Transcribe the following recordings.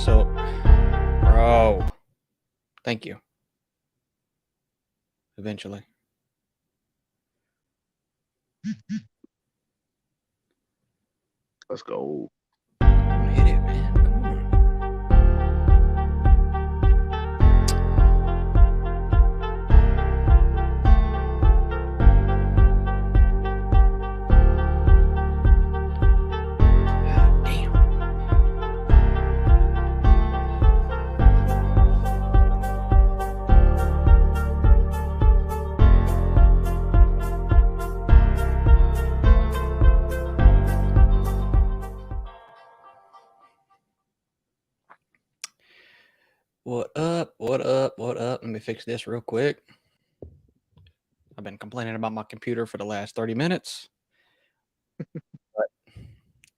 So, bro, thank you. Eventually. Let's go. Hit it, man. Come on. God damn. What up? What up? What up? Let me fix this real quick. I've been complaining about my computer for the last 30 minutes. But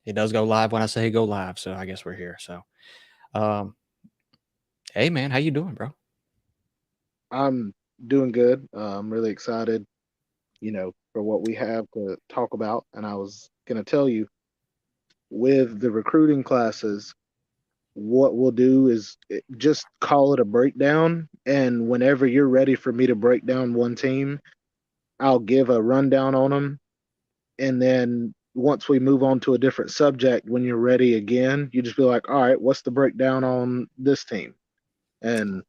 it does go live when I say go live, so I guess we're here. So, hey man, how you doing, bro? I'm doing good. I'm really excited, for what we have to talk about. And I was going to tell you, with the recruiting classes, what we'll do is just call it a breakdown. And whenever you're ready for me to break down one team, I'll give a rundown on them. And then once we move on to a different subject, when you're ready again, you just be like, all right, what's the breakdown on this team? And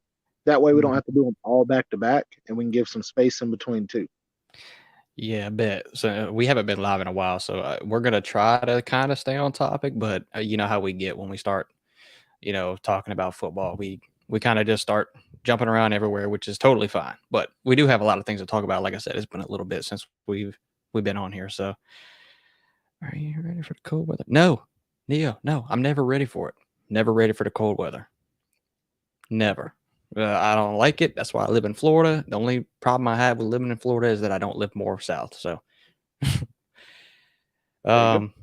that way we don't have to do them all back to back and we can give some space in between too. Yeah, I bet. So we haven't been live in a while, so we're gonna try to kind of stay on topic. But you know how we get when we start, talking about football. We kind of just start jumping around everywhere, which is totally fine. But we do have a lot of things to talk about. Like I said, it's been a little bit since we've been on here. So, are you ready for the cold weather? No, Neo, no, I'm never ready for it. Never ready for the cold weather. Never. I don't like it. That's why I live in Florida. The only problem I have with living in Florida is that I don't live more south. So. Um,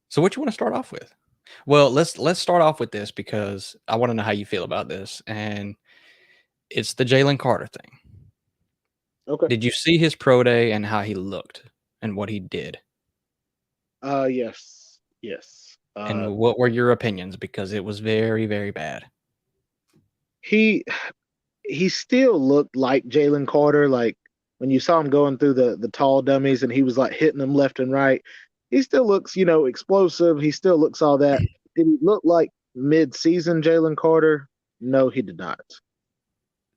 so what you want to start off with? Well, let's start off with this because I want to know how you feel about this, and it's the Jalen Carter thing. Okay. Did you see his pro day and how he looked and what he did? Yes. Yes. And what were your opinions? Because it was very, very bad. He still looked like Jalen Carter. Like when you saw him going through the tall dummies and he was like hitting them left and right. He still looks, explosive. He still looks all that. Did he look like mid-season Jalen Carter? No, he did not.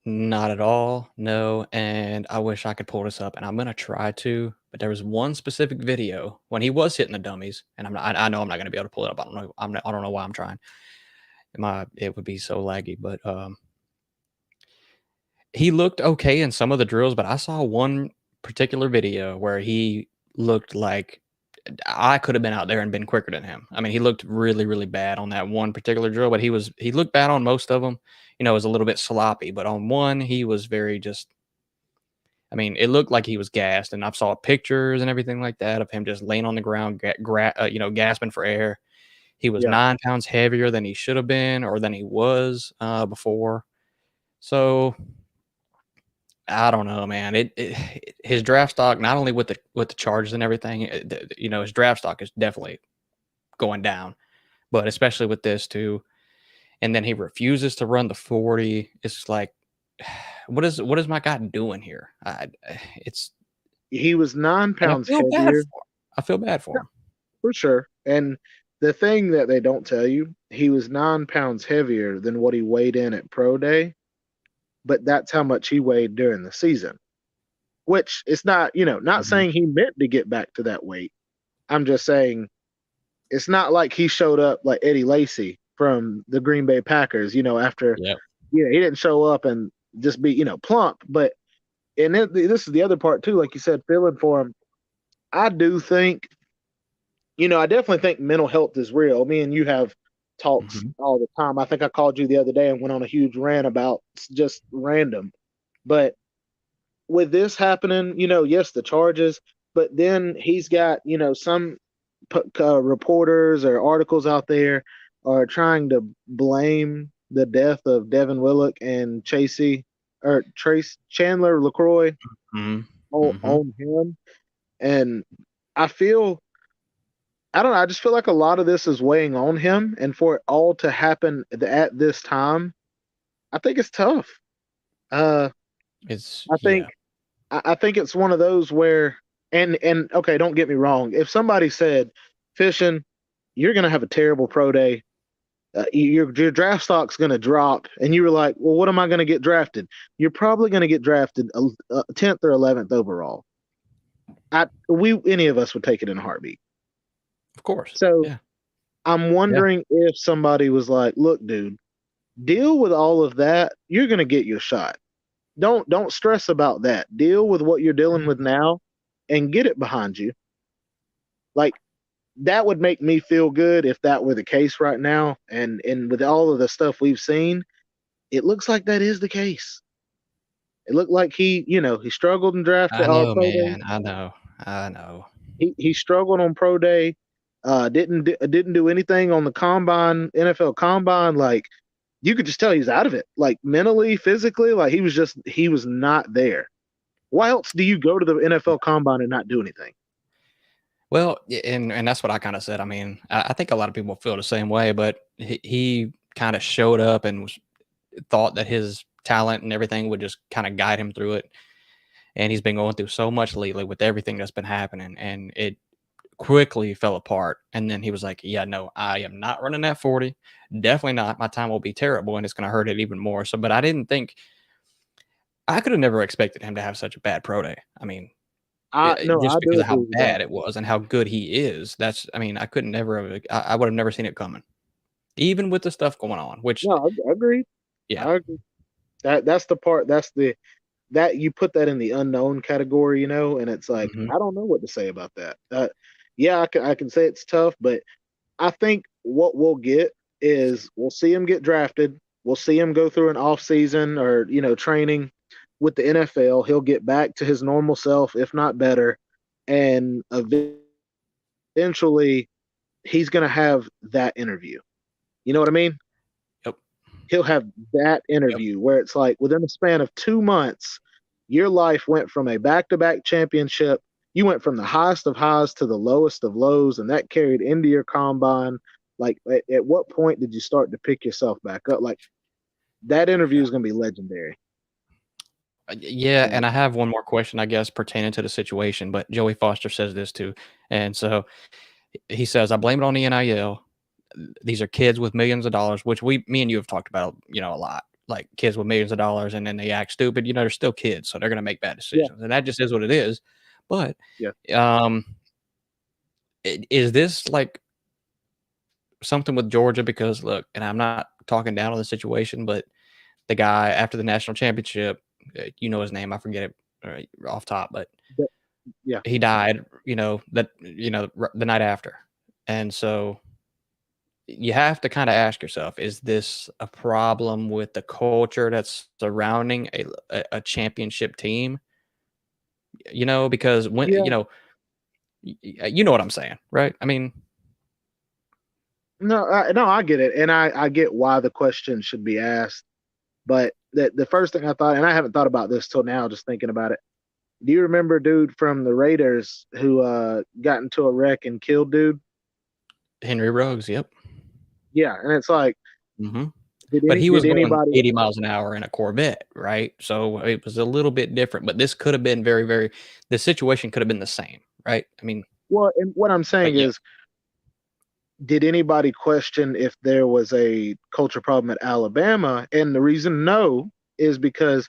Not at all. No. And I wish I could pull this up, and I'm gonna try to. But there was one specific video when he was hitting the dummies, and I know I'm not gonna be able to pull it up. I don't know. I don't know why I'm trying. It would be so laggy, but he looked okay in some of the drills, but I saw one particular video where he looked like I could have been out there and been quicker than him. I mean, he looked really, really bad on that one particular drill, but he looked bad on most of them. It was a little bit sloppy, but on one, he was very just. I mean, it looked like he was gassed, and I saw pictures and everything like that of him just laying on the ground, gasping for air. He was Yeah. 9 pounds heavier than he should have been or than he was before. So I don't know, man. His draft stock, not only with the charges and everything, his draft stock is definitely going down, but especially with this too. And then he refuses to run the 40. It's like, what is my guy doing here? He was 9 And I pounds feel bad heavier. for him. I feel bad for him. For sure. And the thing that they don't tell you, he was 9 pounds heavier than what he weighed in at pro day, but that's how much he weighed during the season. Which it's not, not Mhm. saying he meant to get back to that weight. I'm just saying it's not like he showed up like Eddie Lacy from the Green Bay Packers, after Yep. he didn't show up and just be, plump. But and this is the other part too, like you said, feeling for him. I do think, I definitely think mental health is real. Me and you have talks Mhm. all the time. I think I called you the other day and went on a huge rant about just random. But with this happening, yes, the charges, but then he's got, some reporters or articles out there are trying to blame the death of Devin Willock and Trace Chandler LaCroix Mhm. on, Mhm. on him. And I feel I don't know. I just feel like a lot of this is weighing on him, and for it all to happen at this time, I think it's tough. Uh, It's I think yeah. I think it's one of those where, and okay, don't get me wrong. If somebody said, "Fishing, you're going to have a terrible pro day. Your draft stock's going to drop," and you were like, "Well, what am I going to get drafted?" You're probably going to get drafted 10th or 11th overall. We any of us would take it in a heartbeat. Of course. So Yeah. I'm Yeah. wondering if somebody was like, "Look, dude, deal with all of that. You're going to get your shot. Don't stress about that. Deal with what you're dealing with now, and get it behind you." Like that would make me feel good if that were the case right now. And with all of the stuff we've seen, it looks like that is the case. It looked like he struggled in draft I know, pro day. man. I know. I know. He struggled on pro day. Didn't do anything on the combine, NFL combine. Like you could just tell he's out of it. Like mentally, physically, like he was not there. Why else do you go to the NFL combine and not do anything? Well, and that's what I kind of said. I mean, I think a lot of people feel the same way, but he kind of showed up and thought that his talent and everything would just kind of guide him through it. And he's been going through so much lately with everything that's been happening, and it quickly fell apart. And then he was like, "Yeah, no, I am not running that 40. Definitely not. My time will be terrible, and it's going to hurt it even more." So, but I didn't think I could have never expected him to have such a bad pro day. I mean, I no, I just do because of how agree with that. bad it was and how good he is. I mean, I couldn't never have, I would have never seen it coming, even with the stuff going on, which, No, I agree. yeah. I agree. That's the part. That's the that you put that in the unknown category, and it's like Hmm. I don't know what to say about that. Yeah, I can say it's tough, but I think what we'll get is we'll see him get drafted. We'll see him go through an off season or training with the NFL. He'll get back to his normal self, if not better, and eventually he's going to have that interview. You know what I mean? Yep. He'll have that Yep. interview where it's like within the span of 2 months, your life went from a back to back championship. You went from the highest of highs to the lowest of lows, and that carried into your combine. Like, at what point did you start to pick yourself back up? Like, that interview Yeah. is going to be legendary. Yeah. So, And I have one more question, I guess, pertaining to the situation, but Joey Foster says this too. And so he says, "I blame it on the NIL. These are kids with millions of dollars," which me and you have talked about, a lot. Like kids with millions of dollars, and then they act stupid. They're still kids, so they're gonna make bad yeah, decisions, and that just is what it is. But yeah. um, is this like something with Georgia? Because look, and I'm not talking down on the situation, but the guy after the national championship, his name, I forget it off top, but But, yeah. he died. The night after, and so you have to kind of ask yourself, is this a problem with the culture that's surrounding a championship team? Because when Yeah. you know what I'm saying, right? I mean, No, no, I get it. And I get why the question should be asked. But the first thing I thought, and I haven't thought about this till now, just thinking about it. Do you remember dude from the Raiders who got into a wreck and killed dude? Henry Ruggs, yep. Yeah, and it's like, Hmm. did But any he did was going anybody? 80 miles an hour in a Corvette, right? So it was a little bit different, but this could have been very, very, the situation could have been the same, right? I mean, Well, and what I'm but saying yeah. is, did anybody question if there was a culture problem at Alabama? And the reason no is because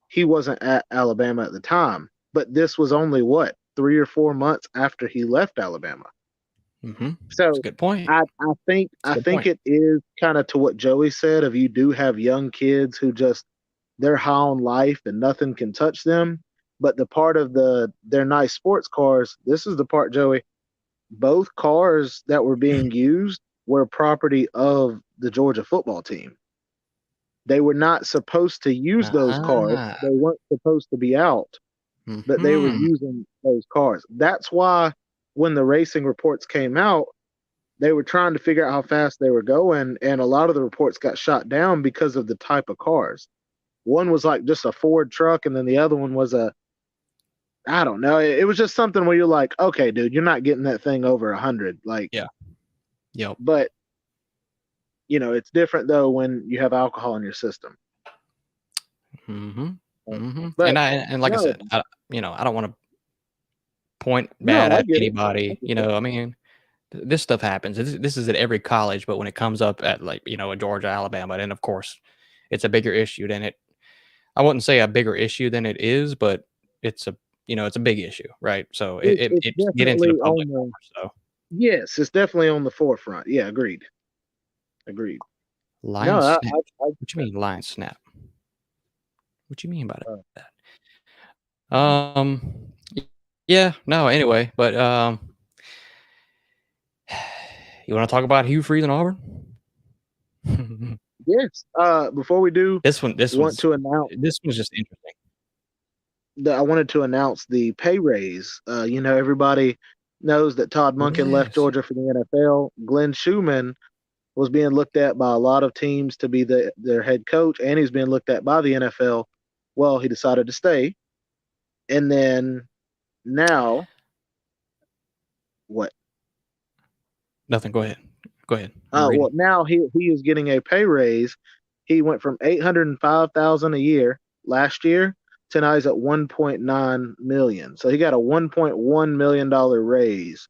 he wasn't at Alabama at the time. But this was only what 3 or 4 months after he left Alabama. Hmm. It's a So good point. I It's a good think point. it is kind of to what Joey said of you do have young kids who just they're high on life and nothing can touch them. But the part of they're nice sports cars, this is the part, Joey. Both cars that were being used were property of the Georgia football team. They were not supposed to use those cars. Ah. They weren't supposed to be out, but they were Hmm. using those cars. That's why when the racing reports came out, they were trying to figure out how fast they were going, and a lot of the reports got shot down because of the type of cars. One was like just a Ford truck, and then the other one was I don't know. It was just something where you're like, okay, dude, you're not getting that thing over 100. Like, Yeah. Yep. but it's different though when you have alcohol in your system. Mm-hmm. Mm-hmm. But And like I no, said, I don't want to point bad no, I at get it. I anybody. get it. I mean, this stuff happens. This is at every college, but when it comes up at like at Georgia, Alabama, then of course it's a bigger issue than it. I wouldn't say a bigger issue than it is, but it's a big issue, right? So It's it's get into the definitely public on more. the So yes, it's definitely on the forefront. Yeah, agreed. Agreed. No, lion snap. What you mean lion snap? What you mean by uh, that? Yeah, no. Anyway, but you want to talk about Hugh Freeze and Auburn? yes. Before we do, This one, this want was, to announce this was just interesting. I wanted to announce the pay raise. Everybody knows that Todd Monken left Yes. Georgia for the NFL. Glenn Schumann was being looked at by a lot of teams to be their head coach, and he's being looked at by the NFL. Well, he decided to stay, and then now what? Nothing. Go ahead. Go ahead. I'm Well, reading. now he is getting a pay raise. He went from 805,000 a year last year to now he's at 1.9 million. So he got a 1.1 million dollar raise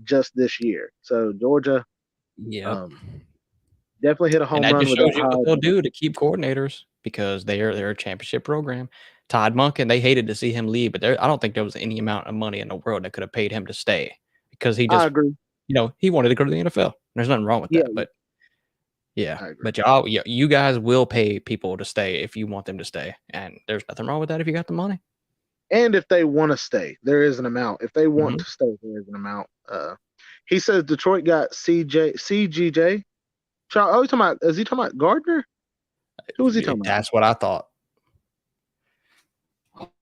just this year. So Georgia Yep. um, definitely hit a And home that run just with that shows you what hire. they'll do to keep coordinators because they're a championship program. Todd Monken, they hated to see him leave, but I don't think there was any amount of money in the world that could have paid him to stay because he I just, agree. he wanted to go to the NFL. There's nothing wrong with Yeah, that, but yeah, I agree. but you guys will pay people to stay if you want them to stay, and there's nothing wrong with that if you got the money. And if they want to stay, there is an amount. If they want Mhm. to stay, there is an amount. He says Detroit got CGJ. Oh, is he talking about Gardner? Who was he talking about? That's what I thought.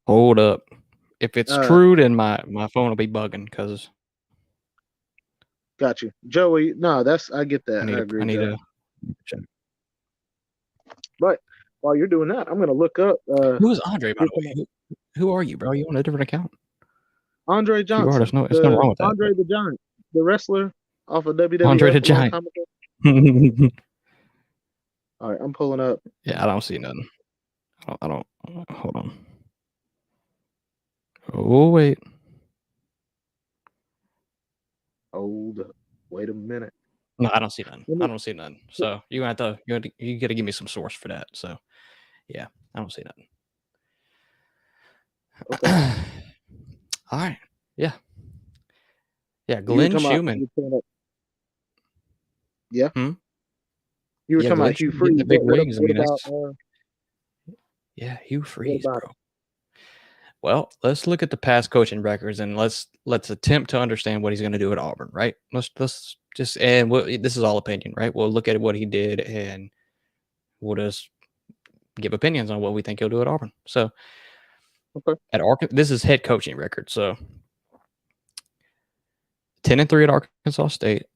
Hold up. If it's Uh, true, then my phone will be bugging because got you, Joey. No, I get that. I I agree, need Joey. to check. But while you're doing that, I'm gonna look up. Who is Andre, by You're the talking about way? Who are you, bro? You on a different account? Andre If you are, Johnson, there's nothing wrong with that. Andre the Giant, the wrestler off of Andre WWF the a long Giant. time ago. All right, I'm pulling up. Yeah, I don't see nothing. I don't. Hold on. Oh wait. Hold up. Wait a minute. No, I don't see nothing. Let I me, don't see nothing. So you have to you got to give me some source for that. So yeah, I don't see nothing. okay. All right. Yeah. Yeah. You were Glenn talking about. Schumann. Yeah. Hmm? You were Yeah, talking Glenn about Hugh Schumann getting Freeze. that big What rings. I what mean, about that's yeah, Hugh what Freeze, about bro. Well, let's look at the past coaching records and let's attempt to understand what he's going to do at Auburn, right? Let's just this is all opinion, right? We'll look at what he did and we'll just give opinions on what we think he'll do at Auburn. So okay? at Arkansas, this is head coaching record. So 10-3 at Arkansas State,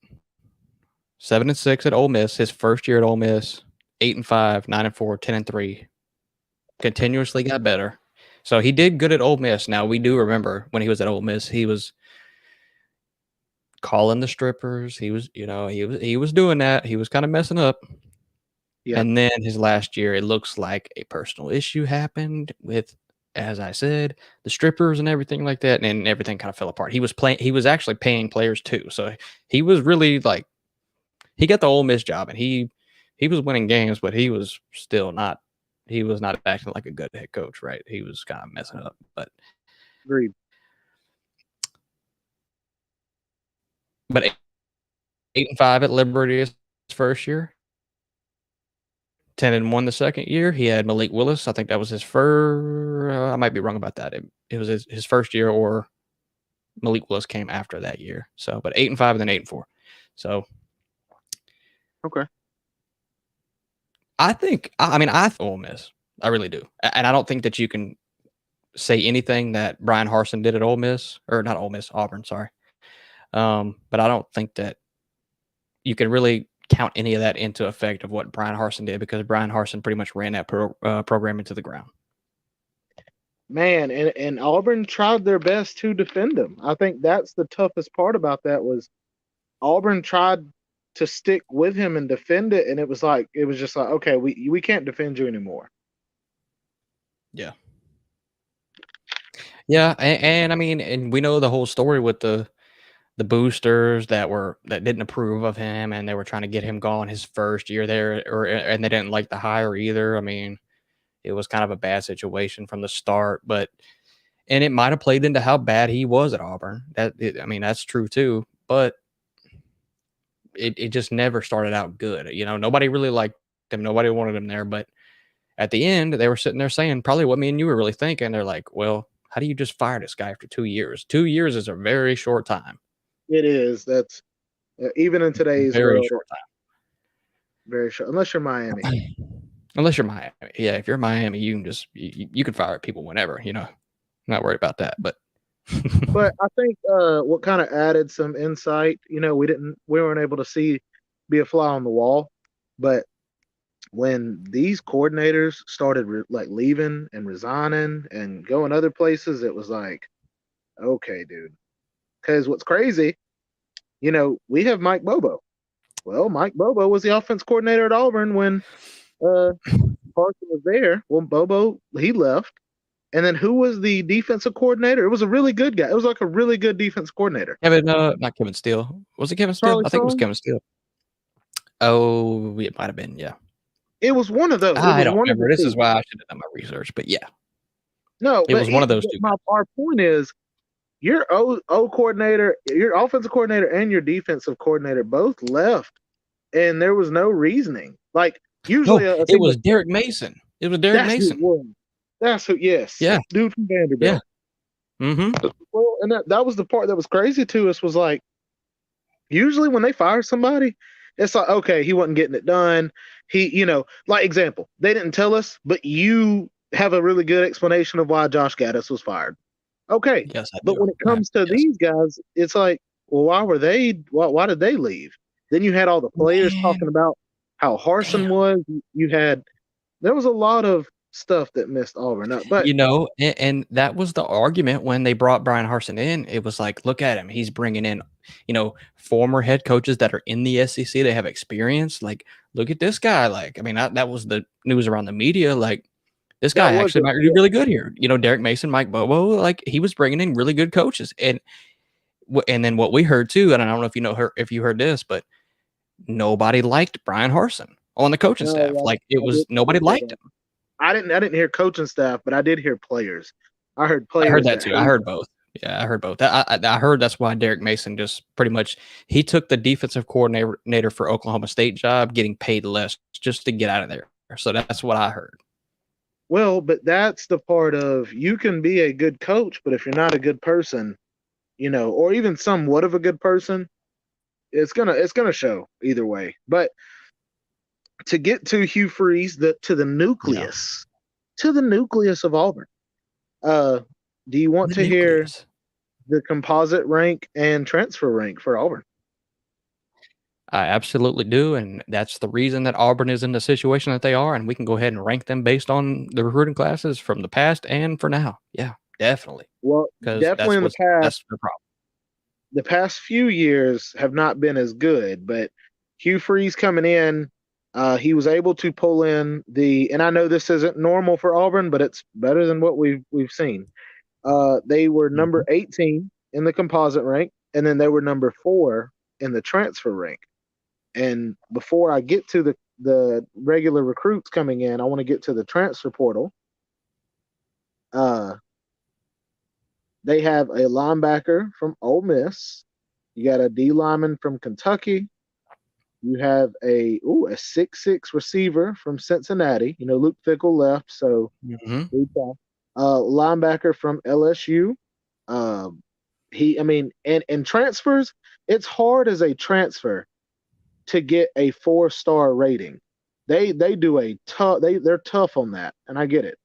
7-6 at Ole Miss. His first year at Ole Miss, 8-5, 9-4, 10-3. Continuously got better. So he did good at Ole Miss. Now we do remember when he was at Ole Miss, he was calling the strippers. He was, he was doing that. He was kind of messing up. Yeah. And then his last year, it looks like a personal issue happened with, as I said, the strippers and everything like that, and everything kind of fell apart. He was actually paying players too. So he was really like he got the Ole Miss job and he was winning games, but he was still not he was not acting like a good head coach, right? He was kind of messing up. Agreed. But 8-5 at Liberty his first year. 10-1 the second year. He had Malik Willis. I think that was his first. I might be wrong about that. It was his first year, or Malik Willis came after that year. So, but 8-5 and then 8-4. So, Okay. I think. I Ole Miss. I really do, and I don't think that you can say anything that Brian Harsin did at Ole Miss, or not Ole Miss, Auburn. Sorry, but I don't think that you can really count any of that into effect of what Brian Harsin did because Brian Harsin pretty much ran that program into the ground. man, and Auburn tried their best to defend him. I think that's the toughest part about that was Auburn tried to stick with him and defend it, and it was just like, okay, we can't defend you anymore. Yeah. Yeah, and I mean, and we know the whole story with the boosters that didn't approve of him, and they were trying to get him gone his first year there, and they didn't like the hire either. I mean, it was kind of a bad situation from the start, and it might have played into how bad he was at Auburn. I mean, that's true too, but it just never started out good. You know, nobody really liked him. Nobody wanted him there, but at the end, they were sitting there saying probably what me and you were really thinking. They're like, well, how do you just fire this guy after 2 years? 2 years is a very short time. It is. That's even in today's Very world, short time. very short. Unless you're Miami. Unless you're Miami. Yeah, if you're Miami, you can just you can fire people whenever, Not worried about that. But But I think what kind of added some insight, we weren't able to be a fly on the wall, but when these coordinators started like leaving and resigning and going other places, it was like, okay, dude. Because what's crazy, we have Mike Bobo. Well, Mike Bobo was the offense coordinator at Auburn when uh, Parson was there. Well, Bobo he left, and then who was the defensive coordinator? It was a really good guy. It was like a really good defense coordinator. Kevin, not Kevin Steele. Was it Kevin Steele? Charlie I think it was Strong. Kevin Steele. Oh, it might have been. Yeah. It was one of those. It I was don't one of the remember. This is two. why I should have done my research. But yeah, No, it was one of those two guys. our point is your O coordinator, your offensive coordinator, and your defensive coordinator both left, and there was no reasoning. Like No, usually a it team was Derek Mason. It was Derek that's who it Mason. was. That's who. Yes, Yeah. dude from Yeah. Vanderbilt. Mm-hmm. Well, and that was the part that was crazy to us was like usually when they fire somebody, it's like okay, he wasn't getting it done. Like example, they didn't tell us, but you have a really good explanation of why Josh Gaddis was fired. Okay, Yes, I but do. when it comes to Yes. these guys, it's like, well, why did they leave? Then you had all the players talking Man, about how Harson damn. was. There was a lot of stuff that missed Auburn up, but And that was the argument when they brought Brian Harsin in. It was like, look at him. He's bringing in, former head coaches that are in the SEC. They have experience. Like, look at this guy. Like, I mean, that was the news around the media. Like, this guy that was actually might do really good here. Derek Mason, Mike Bobo, like he was bringing in really good coaches. And then what we heard too, and I don't know if you heard this, but nobody liked Brian Harsin on the coaching staff. no, Like it was I nobody did hear liked that. him. I didn't hear coaching staff, but I did hear players. I heard I heard players that that too. I hate heard both. Yeah, I heard both. I heard that's why Derek Mason just pretty much he took the defensive coordinator for Oklahoma State job, getting paid less just to get out of there. So that's what I heard. well, but that's the part of you can be a good coach, but if you're not a good person, or even somewhat of a good person, it's gonna show either way. But to get to Hugh Freeze, to the Yeah, nucleus of Auburn. Uh, do you want the to hear nucleus. the composite rank and transfer rank for Auburn? I absolutely do, and that's the reason that Auburn is in the situation that they are, and we can go ahead and rank them based on the recruiting classes from the past and for now. Yeah, definitely, Well, because definitely in that's the problem. the past few years have not been as good, but Hugh Freeze coming in, he was able to pull in and I know this isn't normal for Auburn, but it's better than what we've seen. They were Mhm. number 18 in the composite rank, and then they were number 4 in the transfer rank. And before I get to the regular recruits coming in, I want to get to the transfer portal. Uh, they have a linebacker from Ole Miss. You got a D lineman from Kentucky. You have a 6'6" receiver from Cincinnati. Luke Fickle left, so Mhm. linebacker from LSU. Um, I mean, and transfers, it's hard as a transfer to get a 4-star rating. They do a tough. They're tough on that, and I get it.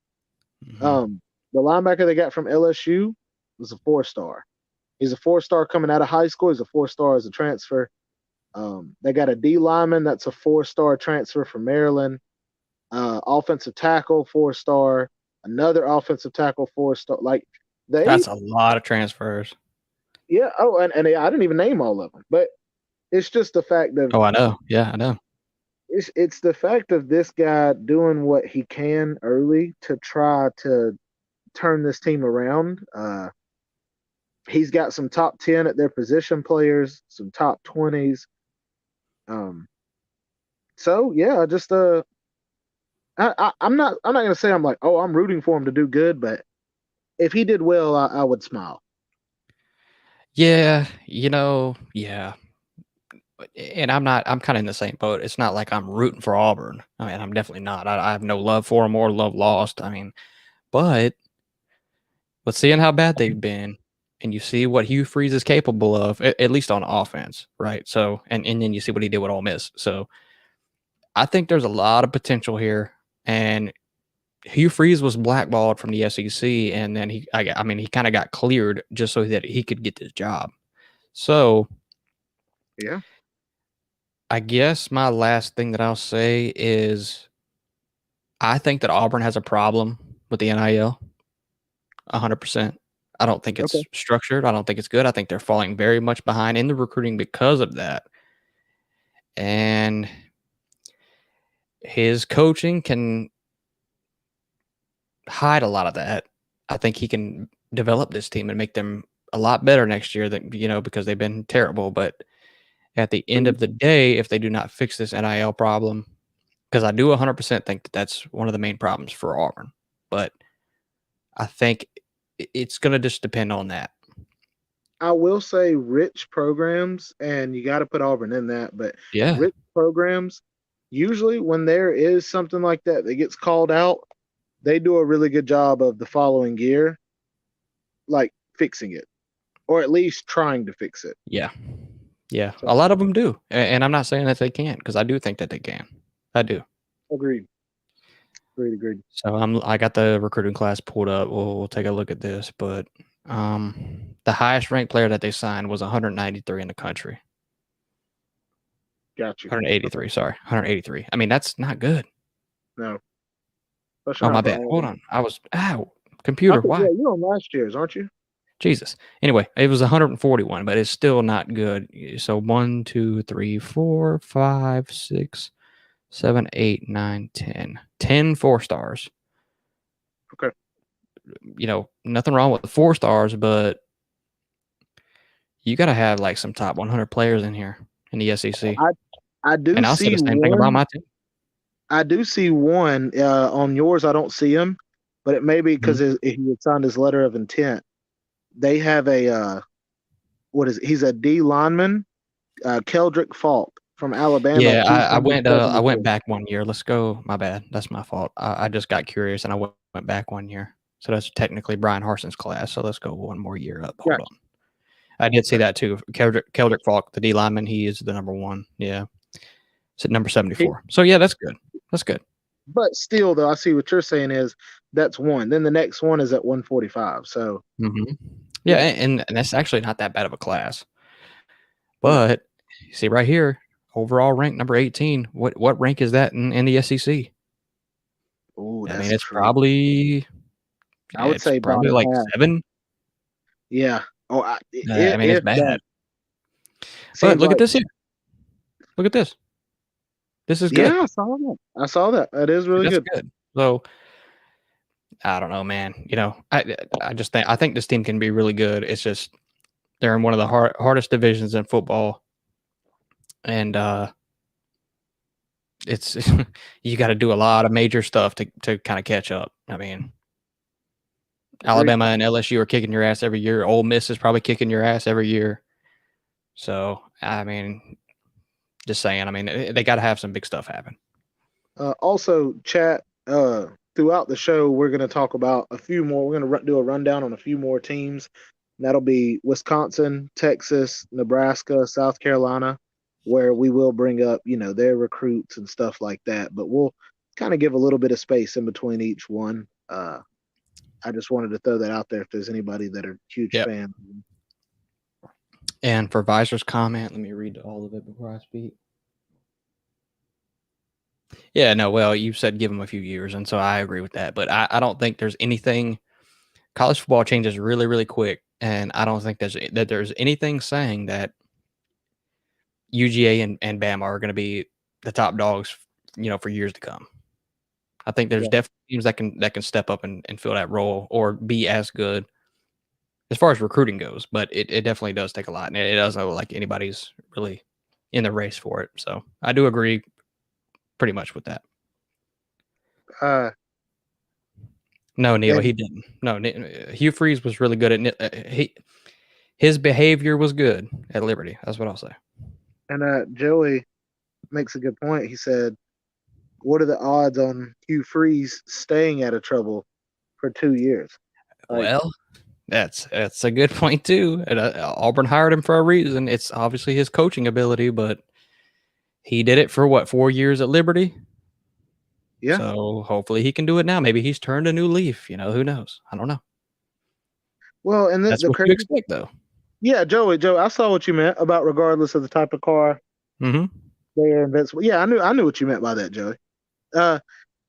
Mhm. The linebacker they got from LSU was a 4-star. He's a 4-star coming out of high school. He's a 4-star as a transfer. They got a D lineman that's a 4-star transfer from Maryland. Offensive tackle, 4-star. another offensive tackle, 4-star. Like they, That's a lot of transfers. yeah. Oh, and I didn't even name all of them, but it's just the fact of Oh, I know. Yeah, I know. it's the fact of this guy doing what he can early to try to turn this team around. He's got some top 10 at their position players, some top 20s. Um, so yeah, I just I'm not gonna say I'm like, oh, I'm rooting for him to do good, but if he did well, I would smile. Yeah, yeah. And I'm kind of in the same boat. It's not like I'm rooting for Auburn. I mean, I'm definitely not. I have no love for them or love lost. I mean, but seeing how bad they've been, and you see what Hugh Freeze is capable of, at least on offense, right? So, and then you see what he did with Ole Miss. So, I think there's a lot of potential here. And Hugh Freeze was blackballed from the SEC, and then I mean, he kind of got cleared just so that he could get this job. So, Yeah. I guess my last thing that I'll say is I think that Auburn has a problem with the NIL, 100%. I don't think Okay. it's structured. I don't think it's good. I think they're falling very much behind in the recruiting because of that. And his coaching can hide a lot of that. I think he can develop this team and make them a lot better next year than, because they've been terrible. But at the end of the day, if they do not fix this NIL problem, because I do 100% think that that's one of the main problems for Auburn. But I think it's going to just depend on that. I will say rich programs, and you got to put Auburn in that, but Yeah. rich programs, usually when there is something like that that gets called out, they do a really good job of the following year, like fixing it, or at least trying to fix it. Yeah. Yeah. So, A lot of them do. And I'm not saying that they can't, because I do think that they can. I do. agreed. Agreed. So I got the recruiting class pulled up. We'll take a look at this, but the highest ranked player that they signed was 193 in the country. Got you. Okay. 183, sorry. 183. I mean, that's not good. No, especially Oh, my not for bad. Hold Auburn. on. I Computer, think, why? yeah, you're on last year's, aren't you? Jesus. Anyway, it was 141, but it's still not good. So 1, 2, 3, 4, 5, 6, 7, 8, 9, 10. 10 4-stars. Okay. Nothing wrong with the 4-stars, but you got to have like some top 100 players in here in the SEC. I I do And I'll say see the same thing about one. my team. I do see one on yours. I don't see him, but it may be because Mhm. he had signed his letter of intent. They have a what is it? He's a D lineman, Keldrick Falk from Alabama, Yeah, I 274. went back 1 year. Let's go. My bad. That's my fault. I just got curious and I went back 1 year. So that's technically Brian Harson's class. So let's go one more year up. Hold Gotcha. on. I did see Gotcha. that too. Keldrick Falk, the D lineman, he is the number one. Yeah. It's at number He, 74. So yeah, that's good. That's good. but still, though, I see what you're saying is that's one. Then the next one is at 145. So Yeah, yeah, and that's actually not that bad of a class. no. But you see right here, overall rank number 18. What rank is that in the SEC? Oh, I mean, that's true. I would it's say probably bottom like half. 7. Yeah. Oh, I mean, it's if bad. that But seems look at like. this here. Look at this. This is good. Yeah, I saw that. I saw that. That is really That's good. good. So I don't know, man. I think this team can be really good. It's just they're in one of the hardest divisions in football, and it's you got to do a lot of major stuff to kind of catch up. I mean, Agreed. Alabama and LSU are kicking your ass every year. Ole Miss is probably kicking your ass every year. So I mean, just saying. I mean, they got to have some big stuff happen. Also, chat. Throughout the show, we're going to talk about a few more. We're going to do a rundown on a few more teams. That'll be Wisconsin, Texas, Nebraska, South Carolina, where we will bring up, their recruits and stuff like that. But we'll kind of give a little bit of space in between each one. I just wanted to throw that out there if there's anybody that are huge Yep. fans. And for Visor's comment, let me read all of it before I speak. Yeah, no, well, you said give him a few years, and so I agree with that. But I don't think there's anything. College football changes really, really quick, and I don't think there's anything saying that UGA and Bama are going to be the top dogs, for years to come. I think there's Yeah. definitely teams that can step up and fill that role or be as good as far as recruiting goes. But it definitely does take a lot, and it doesn't look like anybody's really in the race for it. So I do agree pretty much with that. Uh, No, Neil, and he didn't. No, Hugh Freeze was really good at his behavior was good at Liberty. That's what I'll say. Joey makes a good point. He said, "What are the odds on Hugh Freeze staying out of trouble for 2 years?" Like, Well, that's a good point too. And, Auburn hired him for a reason. It's obviously his coaching ability, but he did it for what 4 years at Liberty. yeah. So hopefully he can do it now. Maybe he's turned a new leaf. Who knows? I don't know. Well, and That's the what you crazy, expect, though. yeah, Joe, I saw what you meant about regardless of the type of car Mm-hmm. they're invincible. Yeah, I knew what you meant by that, Joey. Uh,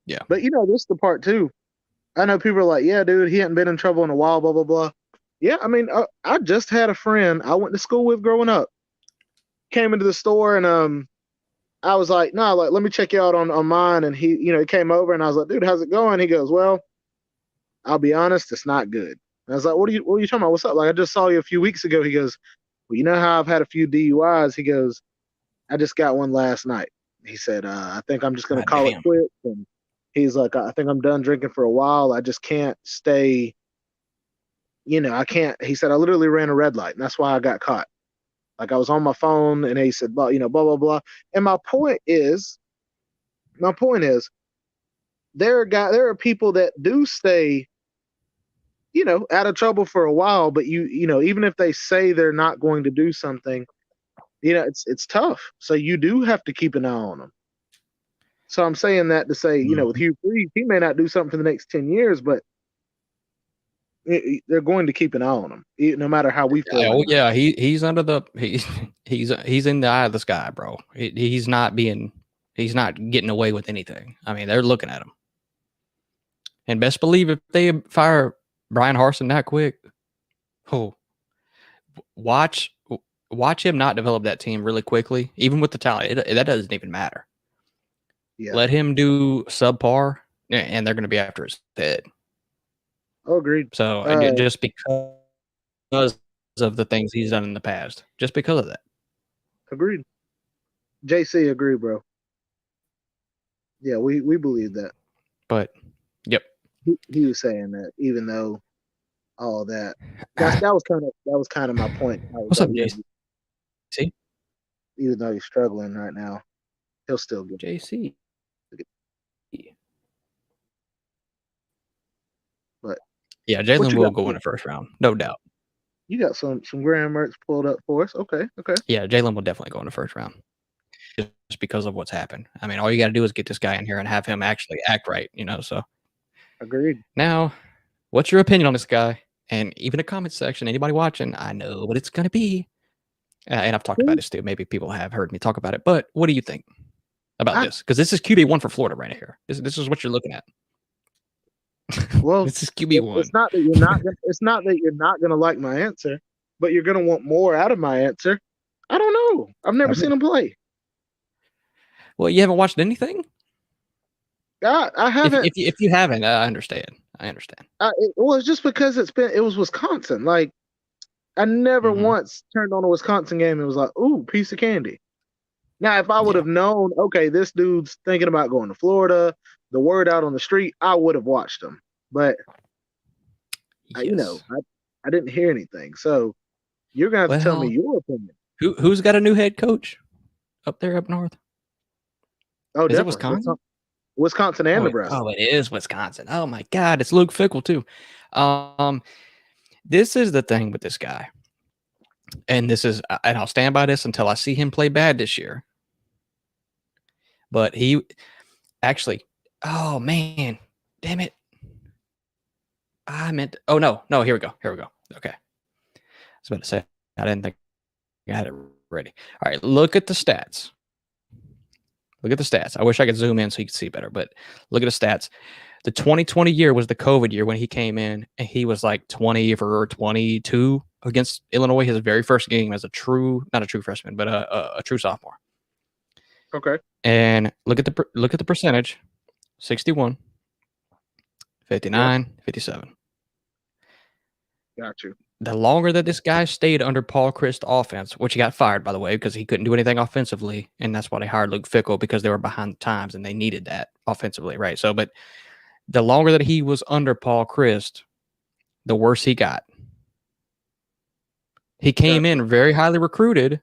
Yeah. but this is the part too. I know people are like, "Yeah, dude, he hadn't been in trouble in a while." Blah blah blah. Yeah, I mean, I just had a friend I went to school with growing up. Came into the store and I was like, "No, like let me check you out on mine." And he came over and I was like, "Dude, how's it going?" He goes, "Well, I'll be honest, it's not good." And I was like, What are you talking about? What's up? Like I just saw you a few weeks ago." He goes, "Well, you know how I've had a few DUIs?" He goes, "I just got one last night." He said, "I think I'm just gonna God call it damn. quits." And he's like, "I think I'm done drinking for a while. I just can't stay. I can't." He said, "I literally ran a red light, and that's why I got caught. Like I was on my phone." And he said, "Blah, blah blah blah." And my point is, there are people that do stay, out of trouble for a while, but even if they say they're not going to do something, it's tough. So you do have to keep an eye on them. So I'm saying that to say, with Mhm. Hugh Freeze, he may not do something for the next 10 years, but they're going to keep an eye on him, no matter how we feel Oh about it. yeah, he's under the he's in the eye of the sky, bro. He's not getting away with anything. I mean, they're looking at him, and best believe if they fire Brian Harsin that quick, oh, watch watch him not develop that team really quickly, even with the talent. That doesn't even matter. Yeah. Let him do subpar, and they're going to be after his head. Oh, agreed. So just because of the things he's done in the past, just because of that. Agreed. JC, agree, bro. Yeah, we believe that. But yep. He was saying that, even though all that, that was kind of my point. I was What's like, up, yeah, JC? even though he's struggling right now, he'll still get JC. it. But Yeah, what Jalen you will got? go in the first round, no doubt. You got some Grand Mertz pulled up for us. Okay, okay, Yeah, Jalen will definitely go in the first round just because of what's happened. I mean, all you got to do is get this guy in here and have him actually act right. So agreed. now, what's your opinion on this guy? And even the comment section, anybody watching, I know what it's going to be. And I've talked about Well, this too. Maybe people have heard me talk about it, but what do you think about I this? Because this is QB1 for Florida right here. This is what you're looking at. well, This is QB1. it's not that you're not gonna like my answer, but you're gonna want more out of my answer. I don't know. I've never Okay. seen him play. Well, you haven't watched anything? I If haven't. if you haven't, I understand. I understand. Well, it's just because it was Wisconsin. Like I never Mhm. once turned on a Wisconsin game and was like, "Ooh, piece of candy." Now, if I would Yeah. have known, okay, this dude's thinking about going to Florida, the word out on the street, I would have watched him. But I, you know, Yes. I, I didn't hear anything. So you're gonna have to tell me Well, your opinion. who's got a new head coach up there up north? Oh, Is it definitely. Wisconsin? Wisconsin and Nebraska. Oh, it is Wisconsin. Oh my God, it's Luke Fickle too. Um, this is the thing with this guy, and I'll stand by this until I see him play bad this year. But he actually, oh man, damn it! Oh no, here we go. Okay, I was about to say I didn't think I had it ready. All right, look at the stats. Look at the stats. I wish I could zoom in so you could see better, but look at the stats. The 2020 year was the COVID year when he came in, and he was like 20 for 22 against Illinois, his very first game as not a true freshman, but a true sophomore. Okay. And look at the percentage: 61, 59, Yes. 57. Got you. The longer that this guy stayed under Paul Christ's offense, which he got fired, by the way, because he couldn't do anything offensively, and that's why they hired Luke Fickell, because they were behind the times and they needed that offensively, right? So, but the longer that he was under Paul Christ, the worse he got. He came Gotcha. in very highly recruited,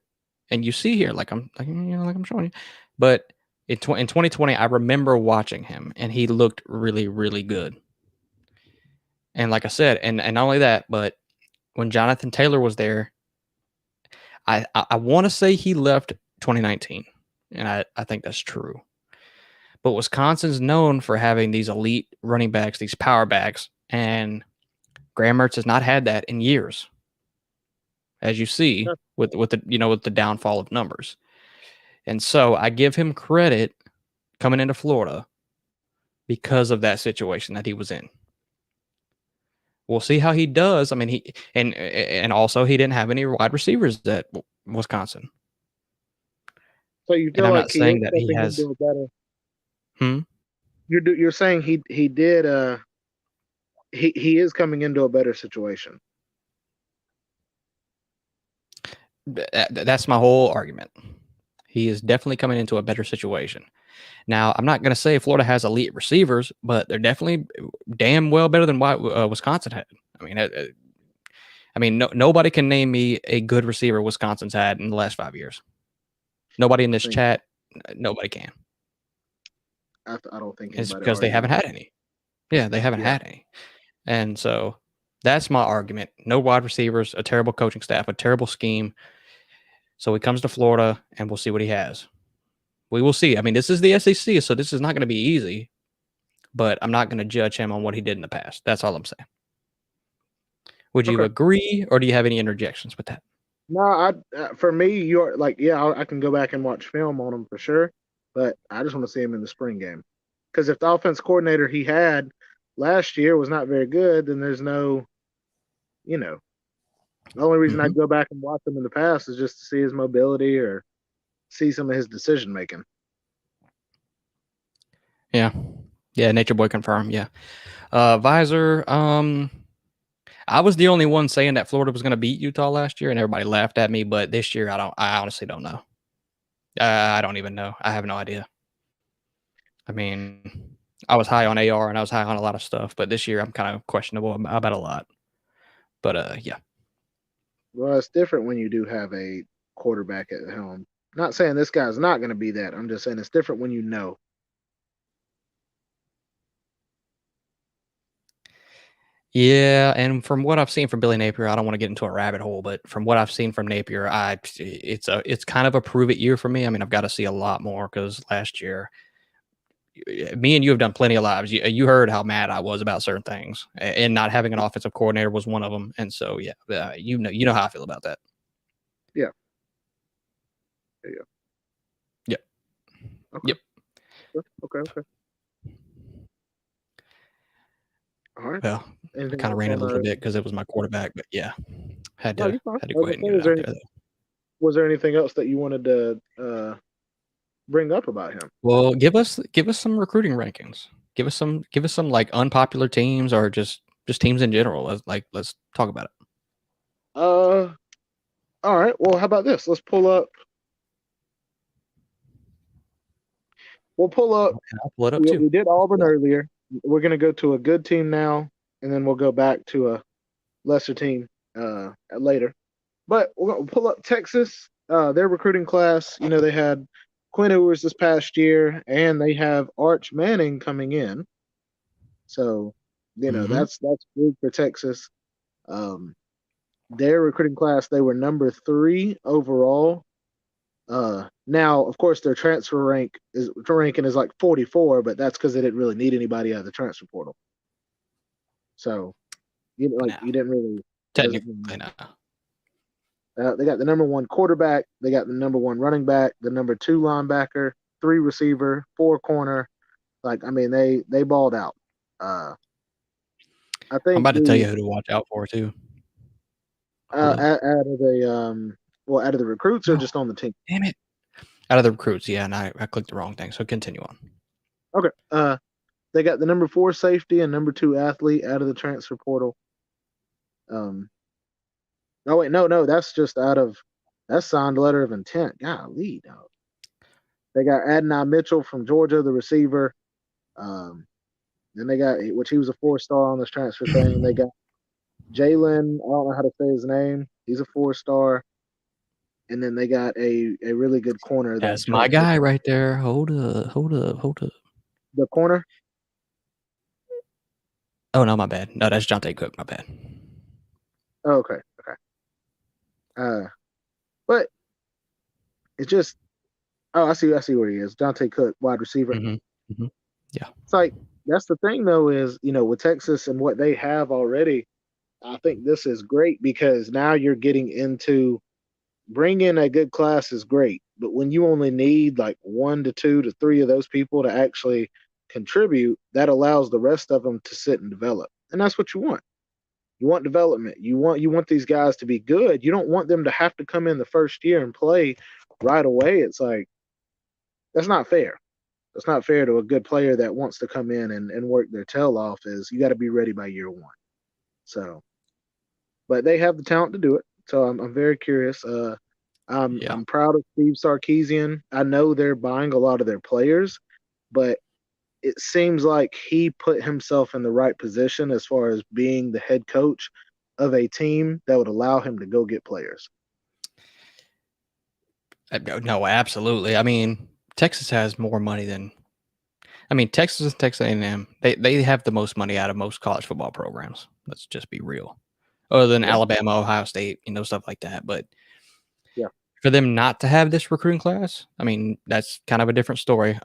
and you see here, like I'm showing you, but in 2020, I remember watching him, and he looked really, really good. And like I said, and not only that, but when Jonathan Taylor was there, I want to say he left 2019, and I think that's true. But Wisconsin's known for having these elite running backs, these power backs, and Graham Mertz has not had that in years, as you see with the downfall of numbers. And so I give him credit coming into Florida because of that situation that he was in. We'll see how he does. I mean, and also he didn't have any wide receivers at Wisconsin. So you And feel I'm like not he is saying that he stepping has. into a better. Hmm? You're saying he did he is coming into a better situation. That's my whole argument. He is definitely coming into a better situation. Now, I'm not going to say Florida has elite receivers, but they're definitely damn well better than what Wisconsin had. I mean, nobody can name me a good receiver Wisconsin's had in the last 5 years. Nobody in I this think chat, nobody can. I don't think It's anybody because they argues. haven't had any. Yeah, they haven't Yeah. had any. And so that's my argument. No wide receivers, a terrible coaching staff, a terrible scheme. So he comes to Florida, and we'll see what he has. We will see. I mean, this is the SEC, so this is not going to be easy, but I'm not going to judge him on what he did in the past. That's all I'm saying. Would you Okay. agree, or do you have any interjections with that? No, for me, you're like, yeah, I can go back and watch film on him for sure, but I just want to see him in the spring game. Because if the offense coordinator he had last year was not very good, then there's no, the only reason Mm-hmm. I'd go back and watch him in the past is just to see his mobility or see some of his decision making. Yeah. Yeah, Nature Boy confirmed. Yeah. Visor, I was the only one saying that Florida was going to beat Utah last year, and everybody laughed at me. But this year, I honestly don't know. I don't even know. I have no idea. I mean, I was high on AR and I was high on a lot of stuff, but this year I'm kind of questionable about a lot. But yeah. Well, it's different when you do have a quarterback at the helm. Not saying this guy's not going to be that. I'm just saying it's different when you know. Yeah, and from what I've seen from Billy Napier, I don't want to get into a rabbit hole, but from what I've seen from Napier, it's kind of a prove it year for me. I mean, I've got to see a lot more because last year, me and you have done plenty of lives. You heard how mad I was about certain things, and not having an offensive coordinator was one of them. And so, yeah, you know how I feel about that. Yeah. Yeah. Yep. Okay. Yep. Okay. All right. Well, I Anything kind of else ran it on a little our? bit because it was my quarterback, but yeah, had No, to you're fine. had to I go was ahead and gonna get say, it out there. was there anything else that you wanted to bring up about him? Well, give us some recruiting rankings. Give us some like unpopular teams or just teams in general. Let's talk about it. All right. Well, how about this? Let's pull up. We'll pull up. And I'll pull it up We, too. we did Auburn earlier. We're gonna go to a good team now, and then we'll go back to a lesser team later. But we're gonna pull up Texas. Their recruiting class. They had Quinn Ewers this past year, and they have Arch Manning coming in. So, Mm-hmm. that's big for Texas. Their recruiting class, they were number 3 overall. Now, of course, their transfer ranking is like 44, but that's because they didn't really need anybody out of the transfer portal. So, No, you didn't really. It doesn't really technically, no. matter. They got the number 1 quarterback, they got the number 1 running back, the number 2 linebacker, 3 receiver, 4 corner. Like, I mean, they balled out. Uh, I I'm think about to tell you who to watch out for too. Hold up. out of the out of the recruits or No, just on the team. damn it. Out of the recruits, yeah, and I clicked the wrong thing. So continue on. Okay. They got the number 4 safety and number 2 athlete out of the transfer portal. Oh wait, no, that's just that's signed letter of intent. Golly, dog. They got Adonai Mitchell from Georgia, the receiver. Um, then they got, which he was a 4-star on this transfer thing. They got Jalen. I don't know how to say his name. He's a 4-star. And then they got a really good corner that That's my transferred. guy right there. Hold up. The corner. Oh no, my bad. No, that's Jonte Cook. My bad. Oh, okay. But it's just, oh, I see where he is. Dante Cook, wide receiver. Mm-hmm. Yeah. It's like, that's the thing though, is, with Texas and what they have already, I think this is great because now you're getting into bringing a good class is great, but when you only need like 1 to 2 to 3 of those people to actually contribute, that allows the rest of them to sit and develop. And that's what you want. You want development. You want these guys to be good. You don't want them to have to come in the first year and play right away. It's like, that's not fair. That's not fair to a good player that wants to come in and work their tail off. Is you got to be ready by year 1. So, but they have the talent to do it. So I'm very curious. I'm proud of Steve Sarkisian. I know they're buying a lot of their players, but it seems like he put himself in the right position as far as being the head coach of a team that would allow him to go get players. No, absolutely. I mean, Texas has more money than. I mean, Texas and Texas A&M. They have the most money out of most college football programs. Let's just be real. Other than Alabama, Ohio State, stuff like that. But yeah, for them not to have this recruiting class, I mean, that's kind of a different story.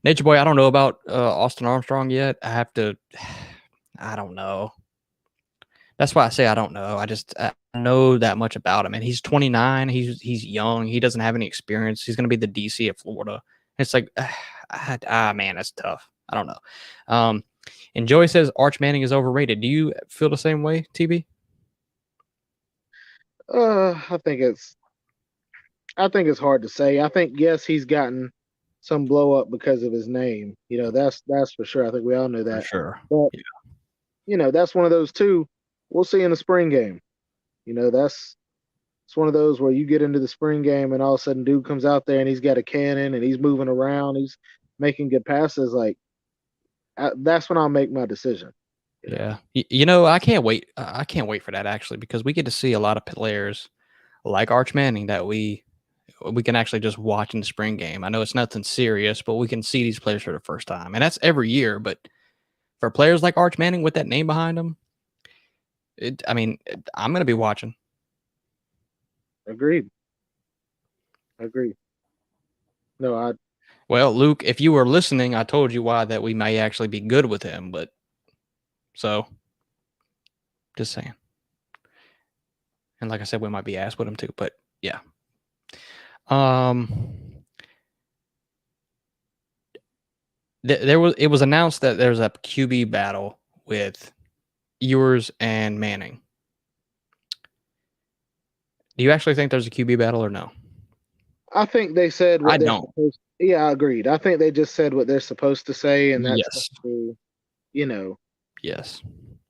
Nature Boy, I don't know about Austin Armstrong yet. I don't know. That's why I say I don't know. I know that much about him, and he's 29. He's young. He doesn't have any experience. He's going to be the DC of Florida. It's like, man, that's tough. I don't know. And Joey says Arch Manning is overrated. Do you feel the same way, TB? I think it's hard to say. I think yes, he's gotten some blow up because of his name. That's for sure. I think we all know For that. sure. But yeah. That's one of those too. We'll see in the spring game. It's one of those where you get into the spring game and all of a sudden dude comes out there and he's got a cannon and he's moving around, he's making good passes. Like that's when I'll make my decision. Yeah. I can't wait. I can't wait for that actually, because we get to see a lot of players like Arch Manning that we can actually just watch in the spring game. I know it's nothing serious, but we can see these players for the first time. And that's every year. But for players like Arch Manning with that name behind him, I'm going to be watching. Agreed. No, Well, Luke, if you were listening, I told you why that we may actually be good with him, but so just saying. And like I said, we might be asked with him too, but yeah. It was announced that there's a QB battle with Ewers and Manning. Do you actually think there's a QB battle or no? I think they said what I they're don't. supposed to. Yeah, I agreed. I think they just said what they're supposed to say, and that's Yes. Yes.